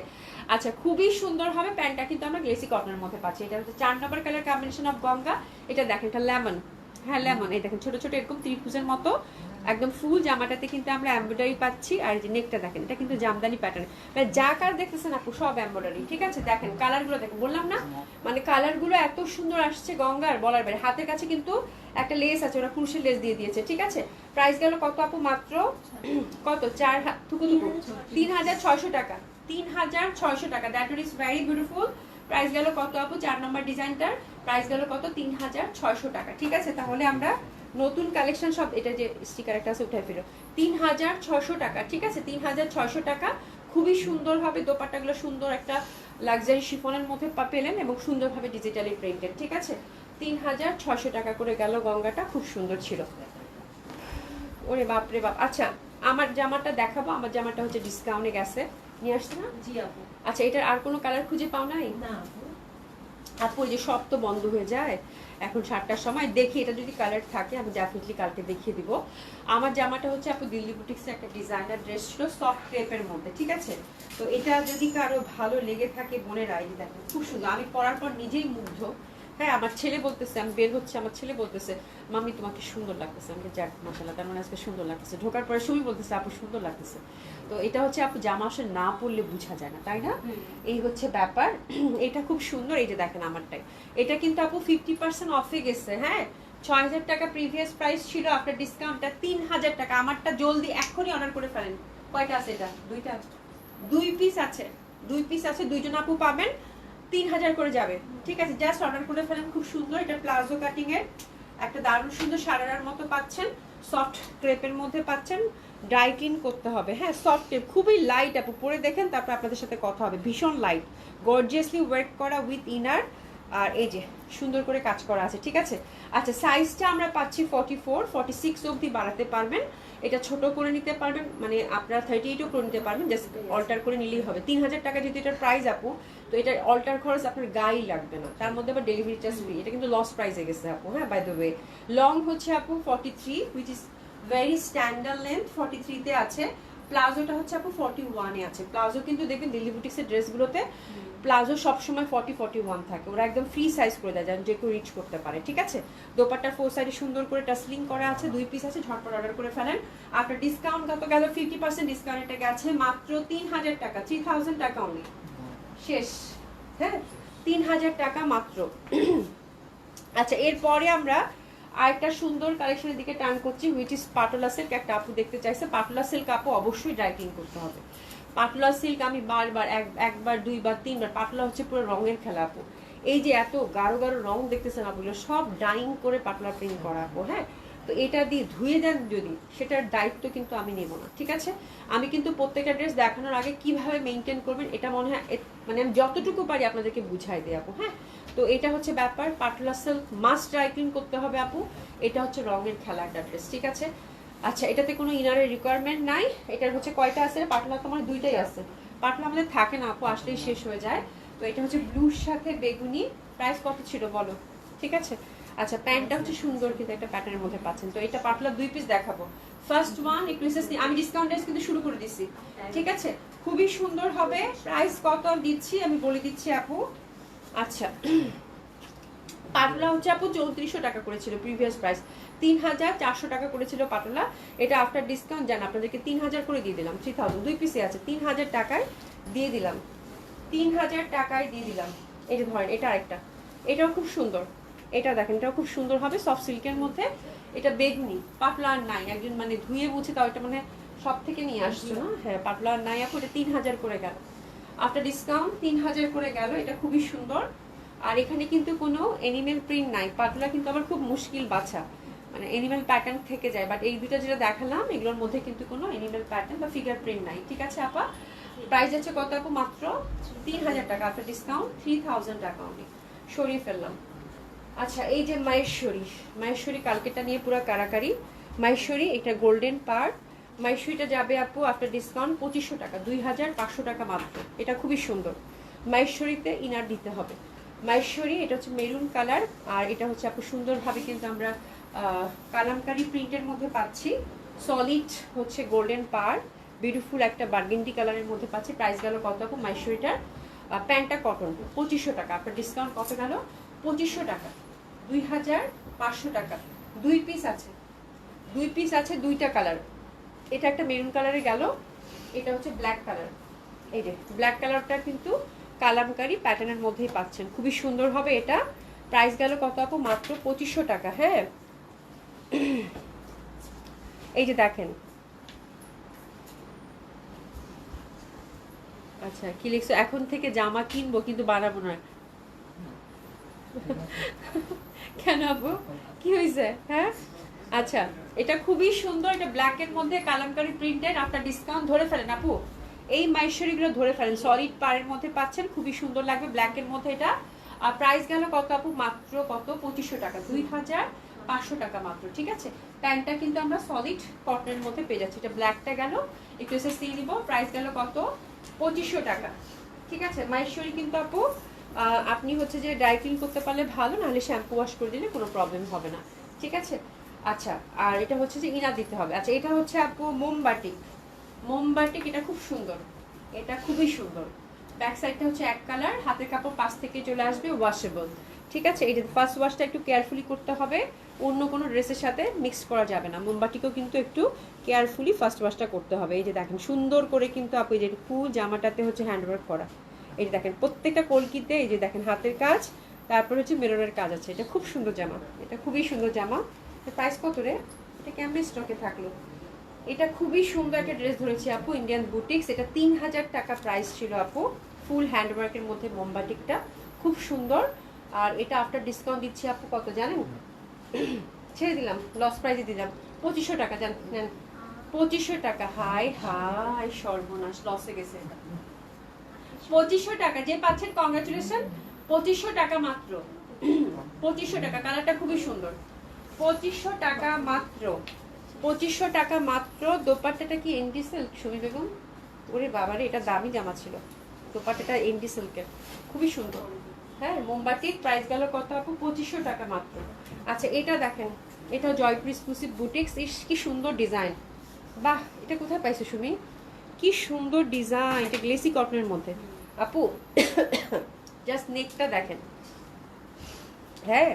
আচ্ছা খুবই সুন্দর হবে। প্যান্টটা কিন্তু আমরা গ্লেসি কটনের মধ্যে পাচ্ছি। এটা হচ্ছে 4 নম্বর কালার কম্বিনেশন অফ গঙ্গা। এটা দেখেন, এটা লেমন, হ্যাঁ লেমন। এই দেখেন ছোট ছোট এরকম ত্রিভুজের মতো একদম ফুল জামাটাতে কিন্তু আমরা এমব্রয়ডারি পাচ্ছি। আর যে নেকটা দেখেন, এটা কিন্তু জামদানি প্যাটার্ন, মানে যা কার দেখতেছেন আপু সব এমব্রয়ডারি। ঠিক আছে, দেখেন কালারগুলো দেখেন, বললাম না মানে কালারগুলো এত সুন্দর আসছে গঙ্গার বলার বাইরে। হাতের কাছে কিন্তু একটা লেস আছে, ওরা কুরুশের লেস দিয়ে দিয়েছে। ঠিক আছে, প্রাইস গেল কত আপু? মাত্র কত? 3600 টাকা। 3600 টাকা, that is very beautiful. Price গেল কত আপু? 4 নম্বর ডিজাইনটার প্রাইস গেল কত? 3600 টাকা। ঠিক আছে, তাহলে আমরা নতুন কালেকশন সব, এটা যে স্টিকার একটা আছে উঠাই ফেলো, 3600 টাকা। ঠিক আছে, 3600 টাকা। খুবই সুন্দর হবে, দোপাট্টাগুলো সুন্দর একটা লাক্সারি শিফনের মধ্যে পেলেন এবং সুন্দরভাবে ডিজিটালি প্রিন্টেড। ঠিক আছে, 3600 টাকা করে গেল গঙ্গাটা, খুব সুন্দর ছিল। ওরে বাপরে বাপ। আচ্ছা আমার জামাটা দেখাবো, আমার জামাটা হচ্ছে ডিসকাউন্টে গেছে, নিয়ে আসছে না? জি আপু। আচ্ছা, এটার আর কোনো কালার খুঁজে পাও নাই না আপু। আপু? যে সব তো বন্ধ হয়ে যায় এখন 7টার সময়, দেখি এটা যদি কালার থাকে আমি ডেফিনেটলি কালকে দেখিয়ে দিব। আমার জামাটা হচ্ছে আপু দিল্লি বুটিক্সের একটা ডিজাইনার ড্রেস ছিল সফট ক্রেপের মধ্যে। ঠিক আছে, তো এটা যদি কারো ভালো লেগে থাকে বোনেরা, এই দেখেন খুব সুন্দর, আমি পরার পর নিজেই মুগ্ধ। হ্যাঁ, আমার ছেলে বলতেছে, আমি বের হচ্ছে, আমার ছেলে বলতেছে মাম্মি তোমাকে সুন্দর লাগতেছে। আমাকে যাক মাশাআল্লাহ, তার মানে আজকে সুন্দর লাগতেছে। ঢোকার পরে সবই বলতেছে আপু সুন্দর লাগতেছে। তো এটা হচ্ছে আপু জামা আসলে না পরলে বোঝা যায় না, তাই না? এই হচ্ছে ব্যাপার। এটা খুব সুন্দর। এই যে দেখেন আমারটাই, এটা কিন্তু আপু 50% অফে গেছে। হ্যাঁ, 6000 টাকা প্রিভিয়াস প্রাইস ছিল, আফটার ডিসকাউন্টটা 3000 টাকা। আমারটা জলদি এখনই অর্ডার করে ফেলেন। কয়টা আছে এটা? দুইটা, 2 পিস আছে, 2 পিস আছে, 2 জন আপু পাবেন, 3000 করে যাবে। ঠিক আছে, জাস্ট অর্ডার করে ফেলেন। খুব সুন্দর, এটা প্লাজো কাটিং এর একটা দারুণ সুন্দর সারারার মতো পাচ্ছেন, সফট ক্রেপের মধ্যে পাচ্ছেন, ড্রাই ক্লিন করতে হবে। হ্যাঁ, সফট ক্রেপ, খুবই লাইট আপু, পরে দেখেন তারপর আপনাদের সাথে কথা হবে। ভীষণ লাইট, গর্জিয়াসলি ওয়ার্ক করা উইথ ইনার, আর এই যে সুন্দর করে কাজ করা আছে। ঠিক আছে, আচ্ছা সাইজটা আমরা পাচ্ছি 44, 46 অবধি বাড়াতে পারবেন। এটা ছোট করে নিতে পারবেন, মানে আপনারা 38ও করে নিতে পারবেন, জাস্ট অল্টার করে নিলেই হবে। 3000 টাকা যেহেতু এটার প্রাইস আপু, তো এটার অল্টার খরচ আপনার গায়ে লাগবে না, তার মধ্যে আবার ডেলিভারি চার্জ ফ্রি। এটা কিন্তু লস প্রাইসে গেছে আপু। হ্যাঁ, বাই দ্য ওয়ে লং হচ্ছে আপু 43, which is very standard length, 43 তে আছে। প্লাজোটা হচ্ছে আপু 41 এ আছে। প্লাজো কিন্তু দেখবেন দিল্লি বুটিক্সের ড্রেসগুলোতে প্লাজো সবসময় 40-41 থাকে, ওরা একদম ফ্রি সাইজ করে দেয় যেন যে কেউ রিচ করতে পারে, ঠিক আছে। দোপাট্টার 4 সাইডে সুন্দর করে টাসলিং করা আছে, 2 পিস আছে, ঝটপট অর্ডার করে ফেলেন। আপনার ডিসকাউন্ট কত গেল? 50% ডিসকাউন্ট, এটা গেছে মাত্র 3000 টাকা, 3000 টাকা অনলি, শেষ। হ্যাঁ, 3000 টাকা মাত্র। আচ্ছা, এরপরে আমরা আরেকটা সুন্দর কালেকশনের দিকে টার্ন করছি, হুইচ ইজ পাটোলা সিল্ক। একটা আপু দেখতে চাইছে, পাটোলা সিল্ক আপু অবশ্যই ড্রাই ক্লিন করতে হবে। পাটোলা সিল্ক আমি বারবার একবার 2বার 3বার, পাটোলা হচ্ছে পুরো রঙের খেলা আপু। এই যে এত গাঢ় গাঢ় রং দেখতেছেন আপুগুলো, সব ডাইং করে পাটোলা প্রিন্ট করা আপু। হ্যাঁ, তো এটা দিয়ে ধুয়ে দেন যদি, সেটার দায়িত্ব কিন্তু আমি নেব না, ঠিক আছে। আমি কিন্তু প্রত্যেকটা ড্রেস দেখানোর আগে কিভাবে মেনটেন করবেন এটা মনে হয় মানে আমি যতটুকু পারি আপনাদেরকে বুঝাই দিই আপু। হ্যাঁ, তো এটা হচ্ছে ব্যাপার, patola silk must dry clean করতে হবে আপু। এটা হচ্ছে রঙের খেলা একটা ড্রেস, ঠিক আছে। আচ্ছা, এটাতে কোনো ইনারের রিকোয়ারমেন্ট নাই। এটার হচ্ছে কয়টা আছে? পাটলা তোমার 2টাই আছে। পাটলা আমাদের থাকে না আপু, আসলেই শেষ হয়ে যায়। তো এটা হচ্ছে ব্লুর সাথে বেগুনি। প্রাইস কত ছিল বলো, ঠিক আছে। আচ্ছা, প্যান্টটা হচ্ছে সুন্দর কিন্তু একটা প্যাটার্নের মধ্যে পাচ্ছেন। তো এটা পাটলা 2 পিস দেখাবো। ফার্স্ট ওয়ান একটু আমি ডিসকাউন্ট ড্রেস কিন্তু শুরু করে দিচ্ছি, ঠিক আছে। খুবই সুন্দর হবে। প্রাইস কত দিচ্ছি আমি বলে দিচ্ছি আপু। আচ্ছা, পাটলা হচ্ছে আপু 3400 টাকা করেছিল প্রিভিয়াস প্রাইস, 3400 টাকা করেছিল পাটলা। এটা আফটার ডিসকাউন্ট জান আপনাদেরকে 3000 করে দিয়ে দিলাম, 3000, 2 পিসে আছে, 3000 টাকায় দিয়ে দিলাম, 3000 টাকায় দিয়ে দিলাম। এই যে ধরেন এটা আরেকটা, এটাও খুব সুন্দর, এটা দেখেন এটাও খুব সুন্দর হবে সফট সিল্কের মধ্যে। এটা বেগুনি, পাটলা আর নাই, একজন মানে ধুয়ে মুছে তাও এটা মানে সব থেকে নিয়ে আসছো না। হ্যাঁ, পাটলা আর নাই আপু, এটা 3000 করে গেল আফটার ডিসকাউন্ট, 3000 করে গেল। এটা খুবই সুন্দর। আর এখানে কিন্তু কোনো এনিমেল প্রিন্ট নাই, পাতলা কিন্তু আবার খুব মুশকিল বাছা, মানে এনিমেল প্যাটার্ন থেকে যায়। বাট এই দুটো যেটা দেখালাম এগুলোর মধ্যে কিন্তু কোনো এনিমেল প্যাটার্ন বা ফিগার প্রিন্ট নাই, ঠিক আছে আপা। প্রাইস আছে কত আপু? মাত্র 3000 টাকা আফটার ডিসকাউন্ট, 3000 টাকা আমি সরিয়ে ফেললাম। আচ্ছা, এই যে মাহেশ্বরী, মাহেশ্বরী কালকেটা নিয়ে পুরো কারাকারি। মাহেশ্বরী, এটা গোল্ডেন পার্ট। মাহেশ্বরীটা যাবে আপু আফটার ডিসকাউন্ট 2500 টাকা, 2500 টাকা মাত্র। এটা খুবই সুন্দর। মাহেশ্বরীতে ইনার দিতে হবে। মাহেশ্বরী, এটা হচ্ছে মেরুন কালার, আর এটা হচ্ছে আপু সুন্দরভাবে কিন্তু আমরা কালামকারি প্রিন্টের মধ্যে পাচ্ছি। সলিড হচ্ছে গোল্ডেন পার, বিউটিফুল একটা বার্গেন্ডি কালারের মধ্যে পাচ্ছি। প্রাইস গেল কত আপু মাহেশ্বরীটার? প্যান্টটা কটন, 2500 টাকা। আপনার ডিসকাউন্ট কত গেল? 2500 টাকা, 2500 টাকা। 2 পিস আছে, 2 পিস আছে, 2টা কালার। এটা একটা মেরুন কালারে গেল, এটা হচ্ছে ব্ল্যাক কালার। এই যে ব্ল্যাক কালারটা কিন্তু কালামকারি প্যাটার্নের মধ্যেই পাচ্ছেন, খুবই সুন্দর হবে এটা। প্রাইস গেল কত আপু? মাত্র 2500 টাকা। হ্যাঁ, এই যে দেখেন। আচ্ছা, কি লিখছো? এখন থেকে জামা কিনবো কিন্তু বানাবো না। কেন আপু, কি হয়েছে? হ্যাঁ, আচ্ছা, এটা খুবই সুন্দর, এটা ব্ল্যাকের মধ্যে কালামকারি প্রিন্টের। আপনার ডিসকাউন্ট ধরে ফেলেন আপু, এই মাইশ্বরীগুলো ধরে ফেলেন, সলিড পাড়ের মধ্যে পাচ্ছেন, খুবই সুন্দর লাগবে ব্ল্যাকের মধ্যে এটা। আর প্রাইস গেল কত আপু? মাত্র কত? 2500 টাকা, 2500 টাকা মাত্র, ঠিক আছে। প্যান্টটা কিন্তু আমরা সলিড কটনের মধ্যে পেয়ে যাচ্ছি। এটা ব্ল্যাকটা গেল, একটু এসে সি নিব। প্রাইস গেল কত? 2500 টাকা, ঠিক আছে। মাইশ্বরী কিন্তু আপু আপনি হচ্ছে যে ড্রাই ক্লিন করতে পারলে ভালো, নাহলে শ্যাম্পু ওয়াশ করে দিলে কোনো প্রবলেম হবে না, ঠিক আছে। আচ্ছা, আর এটা হচ্ছে যে ইনার দিতে হবে। আচ্ছা, এটা হচ্ছে আপু মোমবাটিক, মোমবাটিক, এটা খুব সুন্দর, এটা খুবই সুন্দর। ব্যাক সাইডটা হচ্ছে এক কালার, হাতের কাপড় পাশ থেকে চলে আসবে, ওয়াশেবল, ঠিক আছে। এই যে ফার্স্ট ওয়াশটা একটু কেয়ারফুলি করতে হবে, অন্য কোনো ড্রেসের সাথে মিক্স করা যাবে না। মোমবাটিকেও কিন্তু একটু কেয়ারফুলি ফার্স্ট ওয়াশটা করতে হবে। এই যে দেখেন সুন্দর করে কিন্তু আপু এই যে ফুল জামাটাতে হচ্ছে হ্যান্ডওয়ার্ক করা। এই যে দেখেন প্রত্যেকটা কলকিতে এই যে দেখেন হাতের কাজ, তারপর হচ্ছে মিররের কাজ আছে। এটা খুব সুন্দর জামা, এটা খুবই সুন্দর জামা। প্রাইস কত রে? এটা কেমন স্টকে থাকলো? এটা খুবই সুন্দর একটা ড্রেস ধরেছি আপু, ইন্ডিয়ান বুটিক্স। এটা 3000 টাকা প্রাইস ছিল আপু, ফুল হ্যান্ডওয়ার্কের মধ্যে মোমবাটিকটা খুব সুন্দর। আর এটা আফটার ডিসকাউন্ট দিচ্ছি আপু কত জানেন? ছেড়ে দিলাম, লস প্রাইজে দিলাম 2500 টাকা। জানেন 2500 টাকা? হাই হাই সর্বনাশ, লসে গেছে এটা। 2500 টাকা যে পাচ্ছেন কংগ্রাচুলেশন, 2500 টাকা মাত্র, 2500 টাকা। কালারটা খুবই সুন্দর, 2500 টাকা মাত্র, 2500 টাকা মাত্র। দোপাট্টাটা কি এনডি সিল্ক সুমি বেগম? ওরে বাবারে, এটা দামি জামা ছিল। দোপাট্টাটা এনডি সিল্কের, খুবই সুন্দর। হ্যাঁ, মোমবাটিক। প্রাইস গেল কত আপু? 2500 টাকা মাত্র। আচ্ছা, এটা দেখেন, এটা জয়পুর এক্সক্লুসিভ বুটিক্স। কি সুন্দর ডিজাইন, বাহ! এটা কোথায় পাইছো সুমি? কি সুন্দর ডিজাইন, এটা গ্লেসি কটনের মধ্যে। আপু জাস্ট নেকটা দেখেন। হ্যাঁ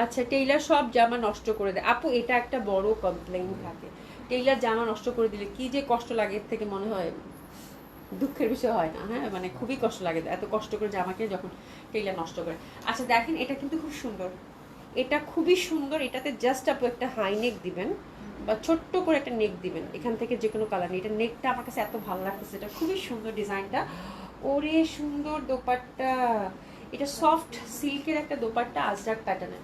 আচ্ছা, টেইলার সব জামা নষ্ট করে দেয় আপু, এটা একটা বড় কমপ্লেইন থাকে। টেইলার জামা নষ্ট করে দিলে কি যে কষ্ট লাগে, এর থেকে মনে হয় দুঃখের বিষয় হয় না। হ্যাঁ মানে খুবই কষ্ট লাগে এত কষ্ট করে জামাকে যখন টেইলার নষ্ট করে। আচ্ছা দেখেন, এটা কিন্তু খুব সুন্দর, এটা খুবই সুন্দর। এটাতে জাস্ট আপু একটা হাই নেক দিবেন বা ছোট্ট করে একটা নেক দিবেন, এখান থেকে যে কোনো কালার নেই। এটা নেকটা আমার কাছে এত ভালো লাগতেছে, এটা খুবই সুন্দর ডিজাইনটা। ওরে সুন্দর দোপাট্টা, এটা সফট সিল্কের একটা দোপাট্টা আজরাক প্যাটার্নের।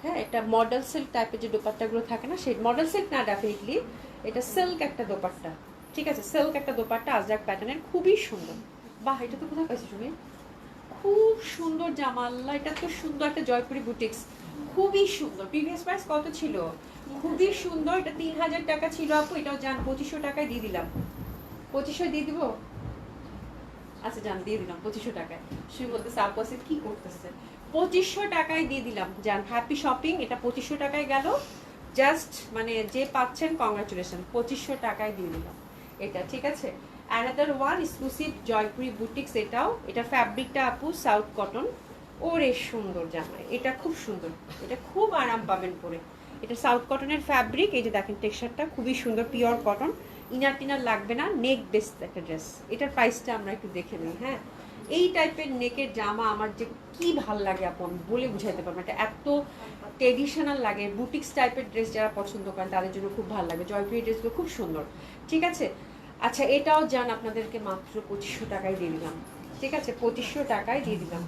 হ্যাঁ এটা মডেল সিল্ক টাইপের যে দোপাট্টাগুলো থাকে না, সেই মডেল সিল্ক না, ডেফিনেটলি এটা সিল্ক একটা দোপাট্টা। ঠিক আছে, সিল্ক একটা দোপাট্টা আজরাক প্যাটার্নের, খুবই সুন্দর। বাহ, এটা তো কোথায় পাইছো তুমি? খুব সুন্দর জামা, আল্লাহ এটা তো সুন্দর একটা জয়পুরি বুটিক্স, খুবই সুন্দর। প্রিভিয়াস প্রাইস কত ছিল? খুবই সুন্দর, এটা 3000 টাকা ছিল আপু, এটাও জান 2500 টাকায় দিয়ে দিলাম। 2500 দিয়ে দিব? আচ্ছা জান দিয়ে দিলাম 2500 টাকায়। শুরু বলতেছে আপু আছে কি করতেছে, 2500 টাকায় দিয়ে দিলাম জান। হ্যাপি শপিং, এটা 2500 টাকায় গেল। জাস্ট মানে যে পাচ্ছেন কংগ্রাচুলেশন, 2500 টাকায় দিয়ে দিলাম এটা। ঠিক আছে, another one exclusive Jaipuri boutiques, এটাও, এটা ফ্যাব্রিকটা আপু সাউথ কটন। ওরে সুন্দর জামাই, এটা খুব সুন্দর, এটা খুব আরাম পাবেন পরে। এটা সাউথ কটনের ফ্যাব্রিক, এই যে দেখেন টেক্সচারটা খুবই সুন্দর, পিওর কটন, ইনার টিনার লাগবে না, নেক বেস্ট একটা ড্রেস। এটার প্রাইসটা আমরা একটু দেখে নিই। হ্যাঁ এই টাইপের নেকের জামা আমার যে কি ভাল লাগে আপু, আমি বলে বুঝাইতে পারবো না, এটা এত ট্রেডিশনাল লাগে। বুটিক্স টাইপের ড্রেস যারা পছন্দ করেন তাদের জন্য খুব ভালো লাগে, জয়পুরি ড্রেসগুলো খুব সুন্দর। ঠিক আছে, আচ্ছা এটাও জান আপনাদেরকে মাত্র 2500 টাকায় দিয়ে দিলাম। ঠিক আছে, 2500 টাকায় দিয়ে দিলাম,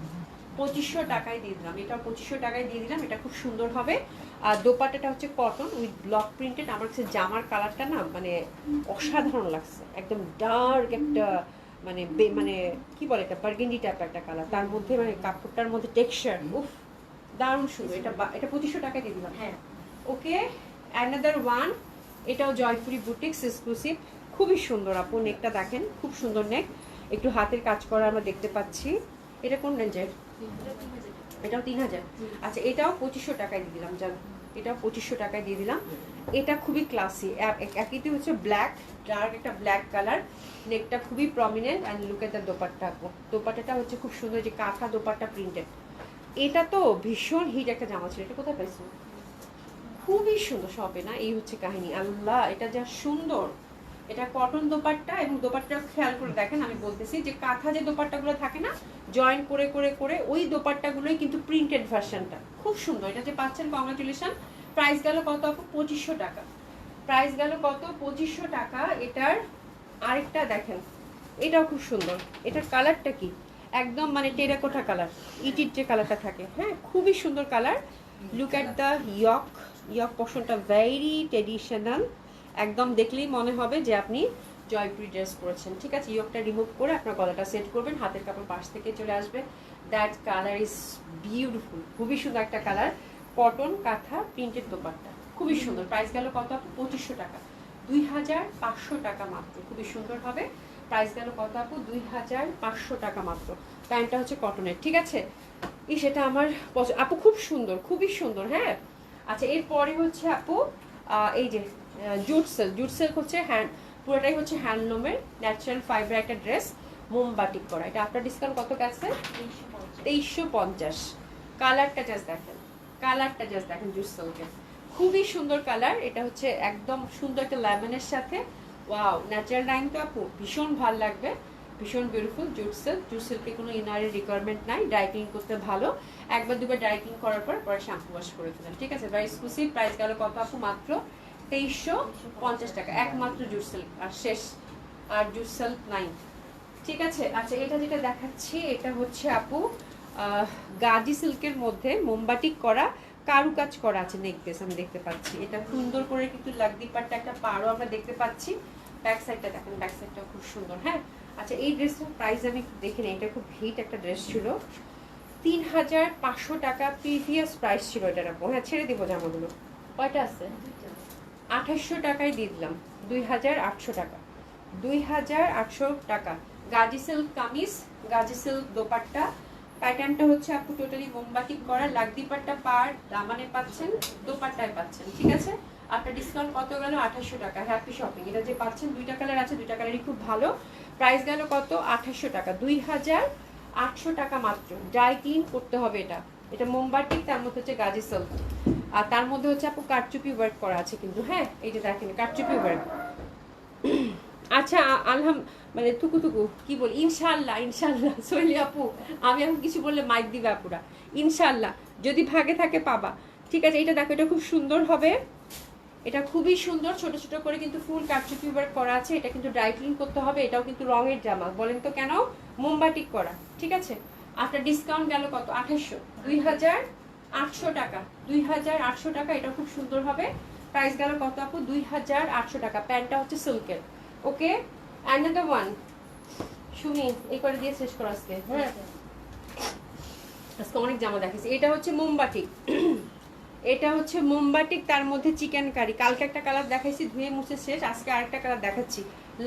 2500 টাকায় দিয়ে দিলাম, এটাও 2500 টাকায় দিয়ে দিলাম। এটা খুব সুন্দর হবে। আর দোপাট্টাটা হচ্ছে কটন উইথ ব্লক প্রিন্টেড। আমার কাছে জামার কালারটা না মানে অসাধারণ লাগছে, একদম ডার্ক একটা মানে মানে কি বলে, এটা বার্গেন্ডি টাইপের একটা কালার, তার মধ্যে মানে কাপড়টার মধ্যে টেক্সচার, উফ দারুণ সুন্দর। এটা এটা 2500 টাকায় দিয়ে দিলাম। হ্যাঁ ওকে, অ্যানাদার ওয়ান, এটাও জয়পুরি বুটিক্স এক্সক্লুসিভ, খুবই সুন্দর আপু। নেকটা দেখেন, খুব সুন্দর নেক, একটু হাতের কাজ করা আমরা দেখতে পাচ্ছি। এটা কোন রেঞ্জের? এটাও 3000। আচ্ছা এটাও 2500 টাকায় দিয়ে দিলাম জান, এটাও 2500 টাকায় দিয়ে দিলাম। এটা খুবই ক্লাসি, একইতে হচ্ছে ব্ল্যাক, ডার্ক একটা ব্ল্যাক কালার, নেকটা খুবই prominent. And look at the dupatta আপু, দোপাট্টাটা হচ্ছে খুব সুন্দর, যে কাঁথা দোপাট্টা প্রিন্টেড। এটা তো ভীষণ হিট একটা জামা ছিল, এটা কোথায় পাইছো? খুবই সুন্দর সবে না, এই হচ্ছে কাহিনী। আল্লাহ এটা যা সুন্দর, এটা কটন দোপাট্টা। এবং দোপাট্টা খেয়াল করে দেখেন, আমি বলতেছি যে কাঁথা যে দোপাট্টাগুলো থাকে না জয়েন করে করে করে, ওই দোপাট্টাগুলোই কিন্তু প্রিন্টেড ভার্সনটা, খুব সুন্দর। এটা যে পাচ্ছেন কংগ্রাচুলেশন। প্রাইস গেল কত আপু? 2500 টাকা। প্রাইস গেল কত? 2500 টাকা। এটার আরেকটা দেখেন, এটাও খুব সুন্দর। এটার কালারটা কি, একদম মানে টেরাকোটা কালার, ইটির যে কালারটা থাকে। হ্যাঁ খুবই সুন্দর কালার। লুক অ্যাট দ্য ইয়ক, ইয়ক পোর্শনটা ভেরি ট্রেডিশনাল, একদম দেখলেই মনে হবে যে আপনি জয়পুরি ড্রেস পরেছেন। ঠিক আছে, ইয়কটা রিমুভ করে আপনার গলাটা সেট করবেন, হাতের কাপড় পাশ থেকে চলে আসবে। দ্যাট কালার ইজ বিউটিফুল, খুবই সুন্দর একটা কালার। কটন কাঁথা প্রিন্টেড দোপাট্টা, খুবই সুন্দর। প্রাইস গেল কত? 2500 টাকা, 2500 টাকা মাত্র, খুবই সুন্দর হবে। প্রাইস গেল কত আপু? 2500 টাকা মাত্র। প্যান্টটা হচ্ছে কটনের। ঠিক আছে, সেটা আমার আপু খুব সুন্দর, খুবই সুন্দর। হ্যাঁ আচ্ছা এরপরে হচ্ছে আপু এই যে জুট সিল্ক, জুট সিল্ক হচ্ছে হ্যান্ড, পুরোটাই হচ্ছে হ্যান্ডলুমের ন্যাচারাল ফাইবার একটা ড্রেস, মোমবাটিক করা। এটা আপনার ডিসকাউন্ট কত গেছে? 2350। কালারটা জাস্ট দেখেন, কালারটা জাস্ট দেখেন জুট সিল্কের, খুবই সুন্দর কালার। এটা হচ্ছে একদম সুন্দর একটা লেমনের সাথে, ওয়াও ন্যাচারাল ডাইং তো আপু ভীষণ ভালো লাগবে, ভীষণ বিউটিফুল। জুট সিল্ক, জুট সিল্কে কোনো ইনারের রিকোয়ারমেন্ট নাই, ড্রাই ক্লিন করতে ভালো, একবার দুবার ড্রাই ক্লিন করার পর পরে শ্যাম্পু ওয়াশ করে ফেলেন। ঠিক আছে, ভাই এক্সক্লুসিভ। প্রাইস গেল কত আপু? মাত্র 2350 টাকা, একমাত্র জুট সিল্ক, আর শেষ, আর জুট সিল্ক নাই। ঠিক আছে, আচ্ছা এটা যেটা দেখাচ্ছি এটা হচ্ছে আপু গাজি সিল্কের মধ্যে মোমবাটিক করা, কারুকাজ করা আছে নেকলেস, আমি দেখতে পাচ্ছি। এটা সুন্দর করে কিন্তু লাগদি পাটটা একটা পাড়ও আমরা দেখতে পাচ্ছি। ব্যাক সাইডটা দেখেন, ব্যাক সাইডটা খুব সুন্দর। হ্যাঁ আচ্ছা এই ড্রেসটার প্রাইস আমি দেখে নিই, এটা খুব হিট একটা ড্রেস ছিল, 3500 টাকা প্রিভিয়াস প্রাইস ছিল এটার আপু। হ্যাঁ ছেড়ে দিব জামাগুলো, কয়টা আছে? 2800 টাকায় দিয়ে দিলাম, 2800 টাকা, 2800 টাকা। গাজি সিল্ক কামিজ, গাজি সিল্ক দোপাট্টা, প্যাটার্নটা হচ্ছে আপু টোটালি মোমবাটিক করা, লাগদি পাট্টা পার দামানে পাচ্ছেন, দোপাট্টায় পাচ্ছেন। ঠিক আছে, আপনার ডিসকাউন্ট কত গেল? 2800 টাকা। Happy shopping. এটা যে পাচ্ছেন দুইটা কালার আছে, দুইটা কালারই খুব ভালো। প্রাইস গেল কত 2800 টাকা, 2800 টাকা মাত্র। ড্রাই ক্লিন করতে হবে এটা। এটা মোমবাটি, তার মধ্যে হচ্ছে গাজি সিল্ক, আর তার মধ্যে হচ্ছে আপু কারচুপি ওয়ার্ক করা আছে কিন্তু, হ্যাঁ এই যে দেখেন কারচুপি ওয়ার্ক। আচ্ছা মানে তুকু কি বলি, ইনশাল্লাহ ইনশাল্লাহ সৈলি আপু, আমি এখন কিছু বললে মাইক দিবে আপুরা। ইনশাল্লাহ যদি ভাগে থাকে পাবা। ঠিক আছে, এটা দেখো, এটা খুব সুন্দর হবে, এটা খুবই সুন্দর, ছোট ছোট করে কিন্তু ফুল কারচুপি ওয়ার্ক করা আছে। এটা কিন্তু ড্রাই ক্লিন করতে হবে, এটাও কিন্তু রঙের জামা, বলেন তো কেন, মোমবাটিক করা। ঠিক আছে, আফটার ডিসকাউন্ট গেল কত 2800, 2800 টাকা, 2800 টাকা। এটা খুব সুন্দর হবে। প্রাইস গেল কত আপু 2800 টাকা। প্যান্টটা হচ্ছে সিল্কের। ওকে, অ্যানাদার ওয়ান সুমি, এই করে দিয়ে শেষ করো আজকে। হ্যাঁ, আজকে অনেক জামা দেখেছি। এটা হচ্ছে মোমবাটিক, এটা হচ্ছে মোমবাটিক, তার মধ্যে চিকেন কারি। কালকে একটা কালার দেখাইছি, ধুয়ে মুছে শেষ। আজকে আরেকটা কালার দেখাচ্ছি,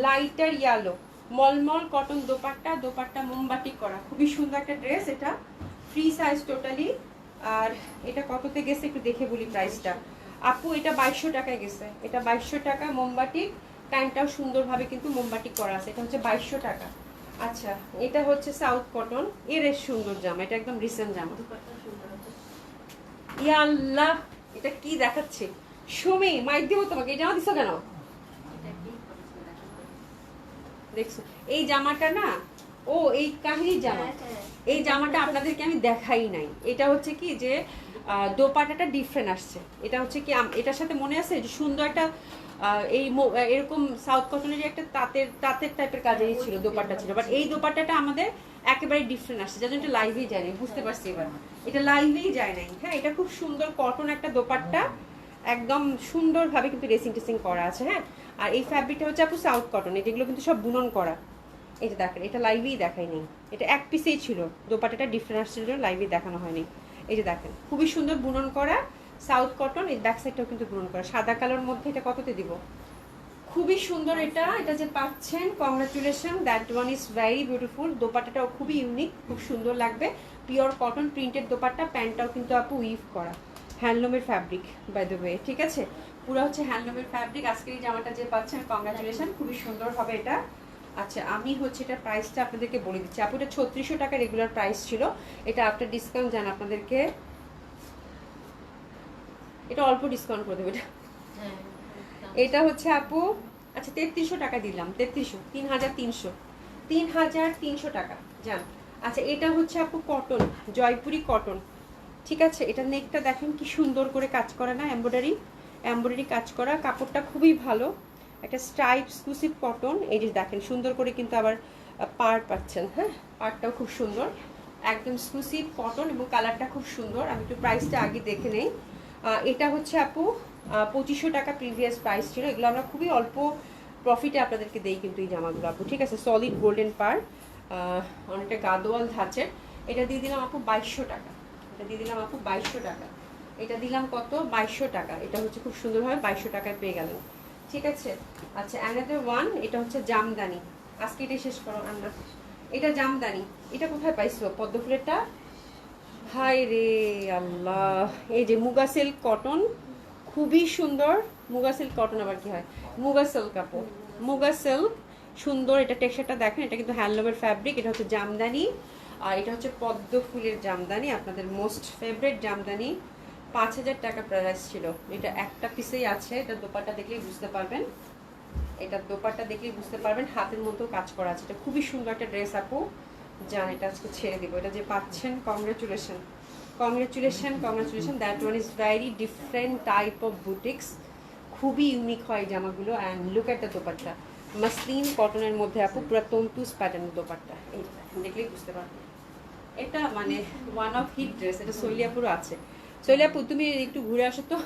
lighter yellow, mulmul cotton dupatta, dupatta মোমবাটিক করা, খুবই সুন্দর একটা ড্রেস। এটা ফ্রি সাইজ টোটালি। আর এটা কততে গেছে একটু দেখে বলি প্রাইসটা আপু। এটা 2200 টাকায় গেছে, এটা 2200 টাকা মোমবাটিক। প্যান্টটাও সুন্দরভাবে কিন্তু মোমবাটিক করা আছে, এটা হচ্ছে 2200 টাকা। আচ্ছা, এটা হচ্ছে সাউথ কটন, এর সুন্দর জামা, এটা একদম রিসেন্ট জামা। ইয়া আল্লাহ, এটা কি দেখাচ্ছে সুমি, মাইক দিব তোমাকে। এই জামা দিছো কেন দেখছো? এই জামাটা না, ও এই কাহিনীর জামা। এই জামাটা আপনাদেরকে আমি দেখাই নাই। এটা হচ্ছে কি যে দোপাট্টাটা ডিফারেন্ট আসছে। এটা হচ্ছে কি, এটার সাথে মনে আছে যে সুন্দর একটা এরকম সাউথ কটনের একটা তাঁতের টাইপের কাজে ছিল, দোপাট্টা ছিল। বাট এই দোপাট্টাটা আমাদের একেবারে ডিফারেন্ট আসছে, যার জন্য এটা লাইভেই যায় নাই। বুঝতে পারছি এবার, এটা লাইভেই যায় নাই। হ্যাঁ, এটা খুব সুন্দর কটন একটা দোপাট্টা, একদম সুন্দরভাবে কিন্তু রেসিং টেসিং করা আছে। হ্যাঁ, আর এই ফ্যাব্রিকটা হচ্ছে আপু সাউথ কটন, যেগুলো কিন্তু সব বুনন করা। এই যে দেখেন, এটা লাইভেই দেখাই নেই, এটা এক পিসেই ছিল। দোপাট্টাটা ডিফারেন্ট আসছিল, লাইভে দেখানো হয়নি। এই যে দেখেন, খুবই সুন্দর বুনন করা সাউথ কটন। এই ব্যাক সাইডটাও কিন্তু বুনন করা, সাদা কালার মধ্যে। এটা কততে দিব? খুবই সুন্দর। এটা যে পাচ্ছেন, congratulation, that one is very beautiful. দোপাট্টাটাও খুবই ইউনিক, খুব সুন্দর লাগবে। পিওর কটন প্রিন্টেড দোপাট্টা, প্যান্টটাও কিন্তু আপু উইভ করা, হ্যান্ডলুমের ফ্যাব্রিক বাই দ্য ওয়ে। ঠিক আছে, পুরো হচ্ছে হ্যান্ডলুমের ফ্যাব্রিক। আজকে এই জামাটা যে পাচ্ছেন, কংগ্রাচুলেশন, খুবই সুন্দর হবে এটা। আচ্ছা, আমি হচ্ছে এটা প্রাইসটা আপনাদেরকে বলে দিচ্ছি আপু। এটা 3600 টাকা রেগুলার প্রাইস ছিল, এটা আফটার ডিসকাউন্ট জান আপনাদেরকে এটা অল্প ডিসকাউন্ট করে দেবে। এটা হচ্ছে আপু, আচ্ছা 3300 টাকা দিলাম, 3300, 3300 টাকা জান। আচ্ছা, এটা হচ্ছে আপু কটন, জয়পুরি কটন। ঠিক আছে, এটা নেকটা দেখেন কি সুন্দর করে কাজ করা না, এমব্রয়ডারি কাজ করা। কাপড়টা খুবই ভালো, একটা স্ট্রাইপ এক্সক্লুসিভ কটন। এই যে দেখেন সুন্দর করে কিন্তু আবার পাড় পাচ্ছেন। হ্যাঁ, পাড়টাও খুব সুন্দর, একদম এক্সক্লুসিভ কটন, এবং কালারটা খুব সুন্দর। আমি একটু প্রাইসটা আগে দেখে নেই। এটা হচ্ছে আপু 2500 টাকা প্রিভিয়াস প্রাইস ছিল। এগুলো আমরা খুবই অল্প প্রফিটে আপনাদেরকে দেই কিন্তু এই জামাগুলো আপু। ঠিক আছে, সলিড গোল্ডেন পার, অনেকটা গাদোয়াল ধাঁচের। এটা দিয়ে দিলাম আপু 2200 টাকা, এটা দিয়ে দিলাম আপু 2200 টাকা। এটা দিলাম কত 2200 টাকা। এটা হচ্ছে খুব সুন্দরভাবে 2200 টাকায় পেয়ে গেলেন। ঠিক আছে, আচ্ছা অ্যানাদার ওয়ান, এটা হচ্ছে জামদানি। আজকে এটাই শেষ করো আমরা। এটা জামদানি, এটা কোথায় পাইছো পদ্মফুলেরটা? হাই রে আল্লাহ, এই যে মুগা সিল্ক কটন, খুবই সুন্দর। মুগা সিল্ক কটন আবার কি হয়, মুগা সিল্ক কাপড়, মুগা সিল্ক সুন্দর। এটা টেক্সচারটা দেখেন, এটা কিন্তু হ্যান্ডলুমের ফ্যাব্রিক। এটা হচ্ছে জামদানি, আর এটা হচ্ছে পদ্ম ফুলের জামদানি, আপনাদের মোস্ট ফেভারিট জামদানি। 5000 টাকা প্রাইস ছিল। এটা একটা পিসেই আছে। এটা দোপাট্টা দেখলেই বুঝতে পারবেন, এটা দোপাট্টা দেখলেই বুঝতে পারবেন, হাতের মধ্যেও কাজ করা আছে। এটা খুবই সুন্দর একটা ড্রেস আপু জান। এটা আজকে ছেড়ে দিব। এটা যে পাচ্ছেন, congratulation, congratulation, congratulation. That one is very different type of boutiques, খুবই ইউনিক হয় জামাগুলো। And look at the dupatta, muslin কটনের মধ্যে আপু, পুরো তন্তুস প্যাটার্নের দোপাট্টা। এই দেখলেই বুঝতে পারবেন, এটা মানে ওয়ান অফ হিট ড্রেস। এটা শৈলিয়াপুরও আছে। শৈলিয়াপুর, তুমি একটু ঘুরে আসো তো,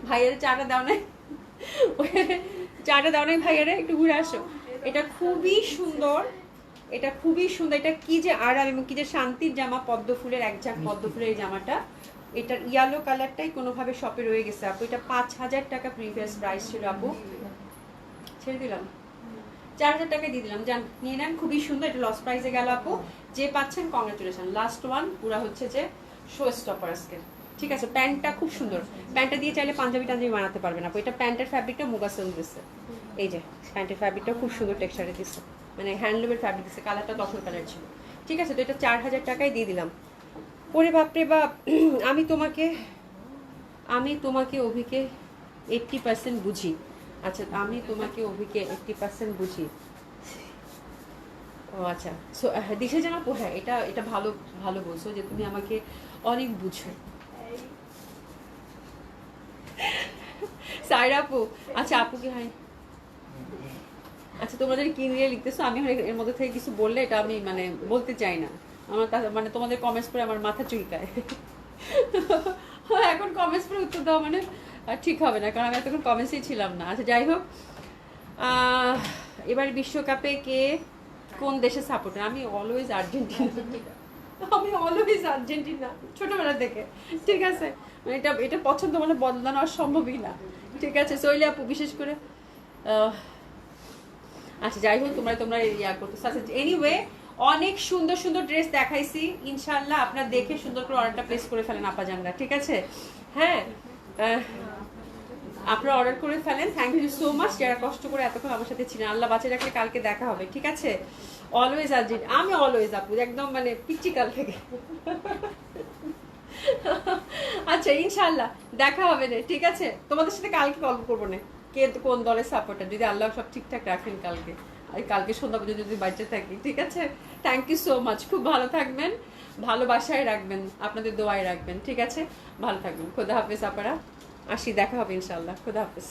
ভাইয়ের চাটা দাও নাই, চাটা দাও নাই ভাইয়ারে, একটু ঘুরে আসো। এটা খুবই সুন্দর, এটা খুবই সুন্দর। এটা কি যে আরাম এবং কি যে শান্তির জামা, পদ্ম ফুলের একঝাঁক পদ্ম ফুলের এই জামাটা। এটার ইয়েলো কালারটাই কোনোভাবে শপে রয়ে গেছে আপু। এটা 5000 টাকা প্রিভিয়াস প্রাইস ছিল আপু, ছেড়ে দিলাম 4000 টাকা দিয়ে দিলাম, জান নিয়ে নেন, খুবই সুন্দর। এটা লস প্রাইসে গেল আপু। যে পাচ্ছেন কংগ্রাচুলেশন। লাস্ট ওয়ান, পুরা হচ্ছে যে শো স্টপার আজকে। ঠিক আছে, প্যান্টটা খুব সুন্দর। প্যান্টটা দিয়ে চাইলে পাঞ্জাবি টাঞ্জাবি বানাতে পারবেন আপু। এটা প্যান্টের ফ্যাব্রিকটা মুগা সিল্ক দিচ্ছে, এই যে প্যান্টের ফ্যাব্রিকটা খুব সুন্দর টেক্সচারে দিচ্ছে, মানে হ্যান্ডলুমের ফ্যাব্রিক দিচ্ছে, কালারটা তসর কালার ছিল। ঠিক আছে, তো এটা 4000 টাকায় দিয়ে দিলাম। ওরে বাপরে বাপ, আমি তোমাকে অভিকে 80% বুঝি। আচ্ছা, আমি তোমাকে অভিকে 80% বুঝি। ও আচ্ছা, সো দিশা জান আপু, হ্যাঁ এটা এটা ভালো ভালো বলছো যে তুমি আমাকে অনেক বুঝো। সাইরা আপু, আচ্ছা আপুকে হাই। আচ্ছা, তোমাদের কি নিয়ে লিখতেছো, আমি এর মধ্যে থেকে কিছু বললে এটা আমি মানে বলতে চাই না, আমার মানে তোমাদের কমেন্টস করে আমার মাথা চুলকায়। এখন কমেন্টস করে উত্তর দেওয়া মানে ঠিক হবে না, কারণ আমি এতক্ষণ কমেন্টসেই ছিলাম না। আচ্ছা যাই হোক, এবার বিশ্বকাপে কে কোন দেশে সাপোর্টার? আমি অলওয়েজ আর্জেন্টিনা, আমি অলওয়েজ আর্জেন্টিনা ছোটবেলা থেকে। ঠিক আছে, মানে এটা পছন্দ মানে বদলানো সম্ভবই না। ঠিক আছে, সৈলি আপু বিশেষ করে আচ্ছা যাই হোক, তোমরা ইয়া করতেছো। আচ্ছা এনিওয়ে, অনেক সুন্দর সুন্দর ড্রেস দেখাইছি, ইনশাল্লাহ আপনারা দেখে সুন্দর করে অর্ডারটা প্লেস করে ফেলেন আপাজানরা। ঠিক আছে, হ্যাঁ আপনারা অর্ডার করে ফেলেন। থ্যাংক ইউ সো মাচ যারা কষ্ট করে এতক্ষণ আমার সাথে ছিলেন। আল্লাহ বাঁচিয়ে রাখলে কালকে দেখা হবে। ঠিক আছে, অলওয়েজ আর্জেন্ট, আমি অলওয়েজ আপু একদম মানে পিচ্ছি কাল থেকে। আচ্ছা ইনশাল্লাহ দেখা হবে না। ঠিক আছে, তোমাদের সাথে কালকে গল্প করবো না কে কোন দলের সাপোর্টার, যদি আল্লাহ সব ঠিকঠাক রাখেন কালকে, কালকে সন্ধ্যা পর্যন্ত যদি বাচ্চা থাকি। ঠিক আছে, থ্যাংক ইউ সো মাচ, খুব ভালো থাকবেন, ভালোবাসায় রাখবেন, আপনাদের দোয়ায় রাখবেন। ঠিক আছে, ভালো থাকবেন, খোদা হাফেজ। আপনারা আসি, দেখা হবে ইনশাল্লাহ, খোদা হাফেজ।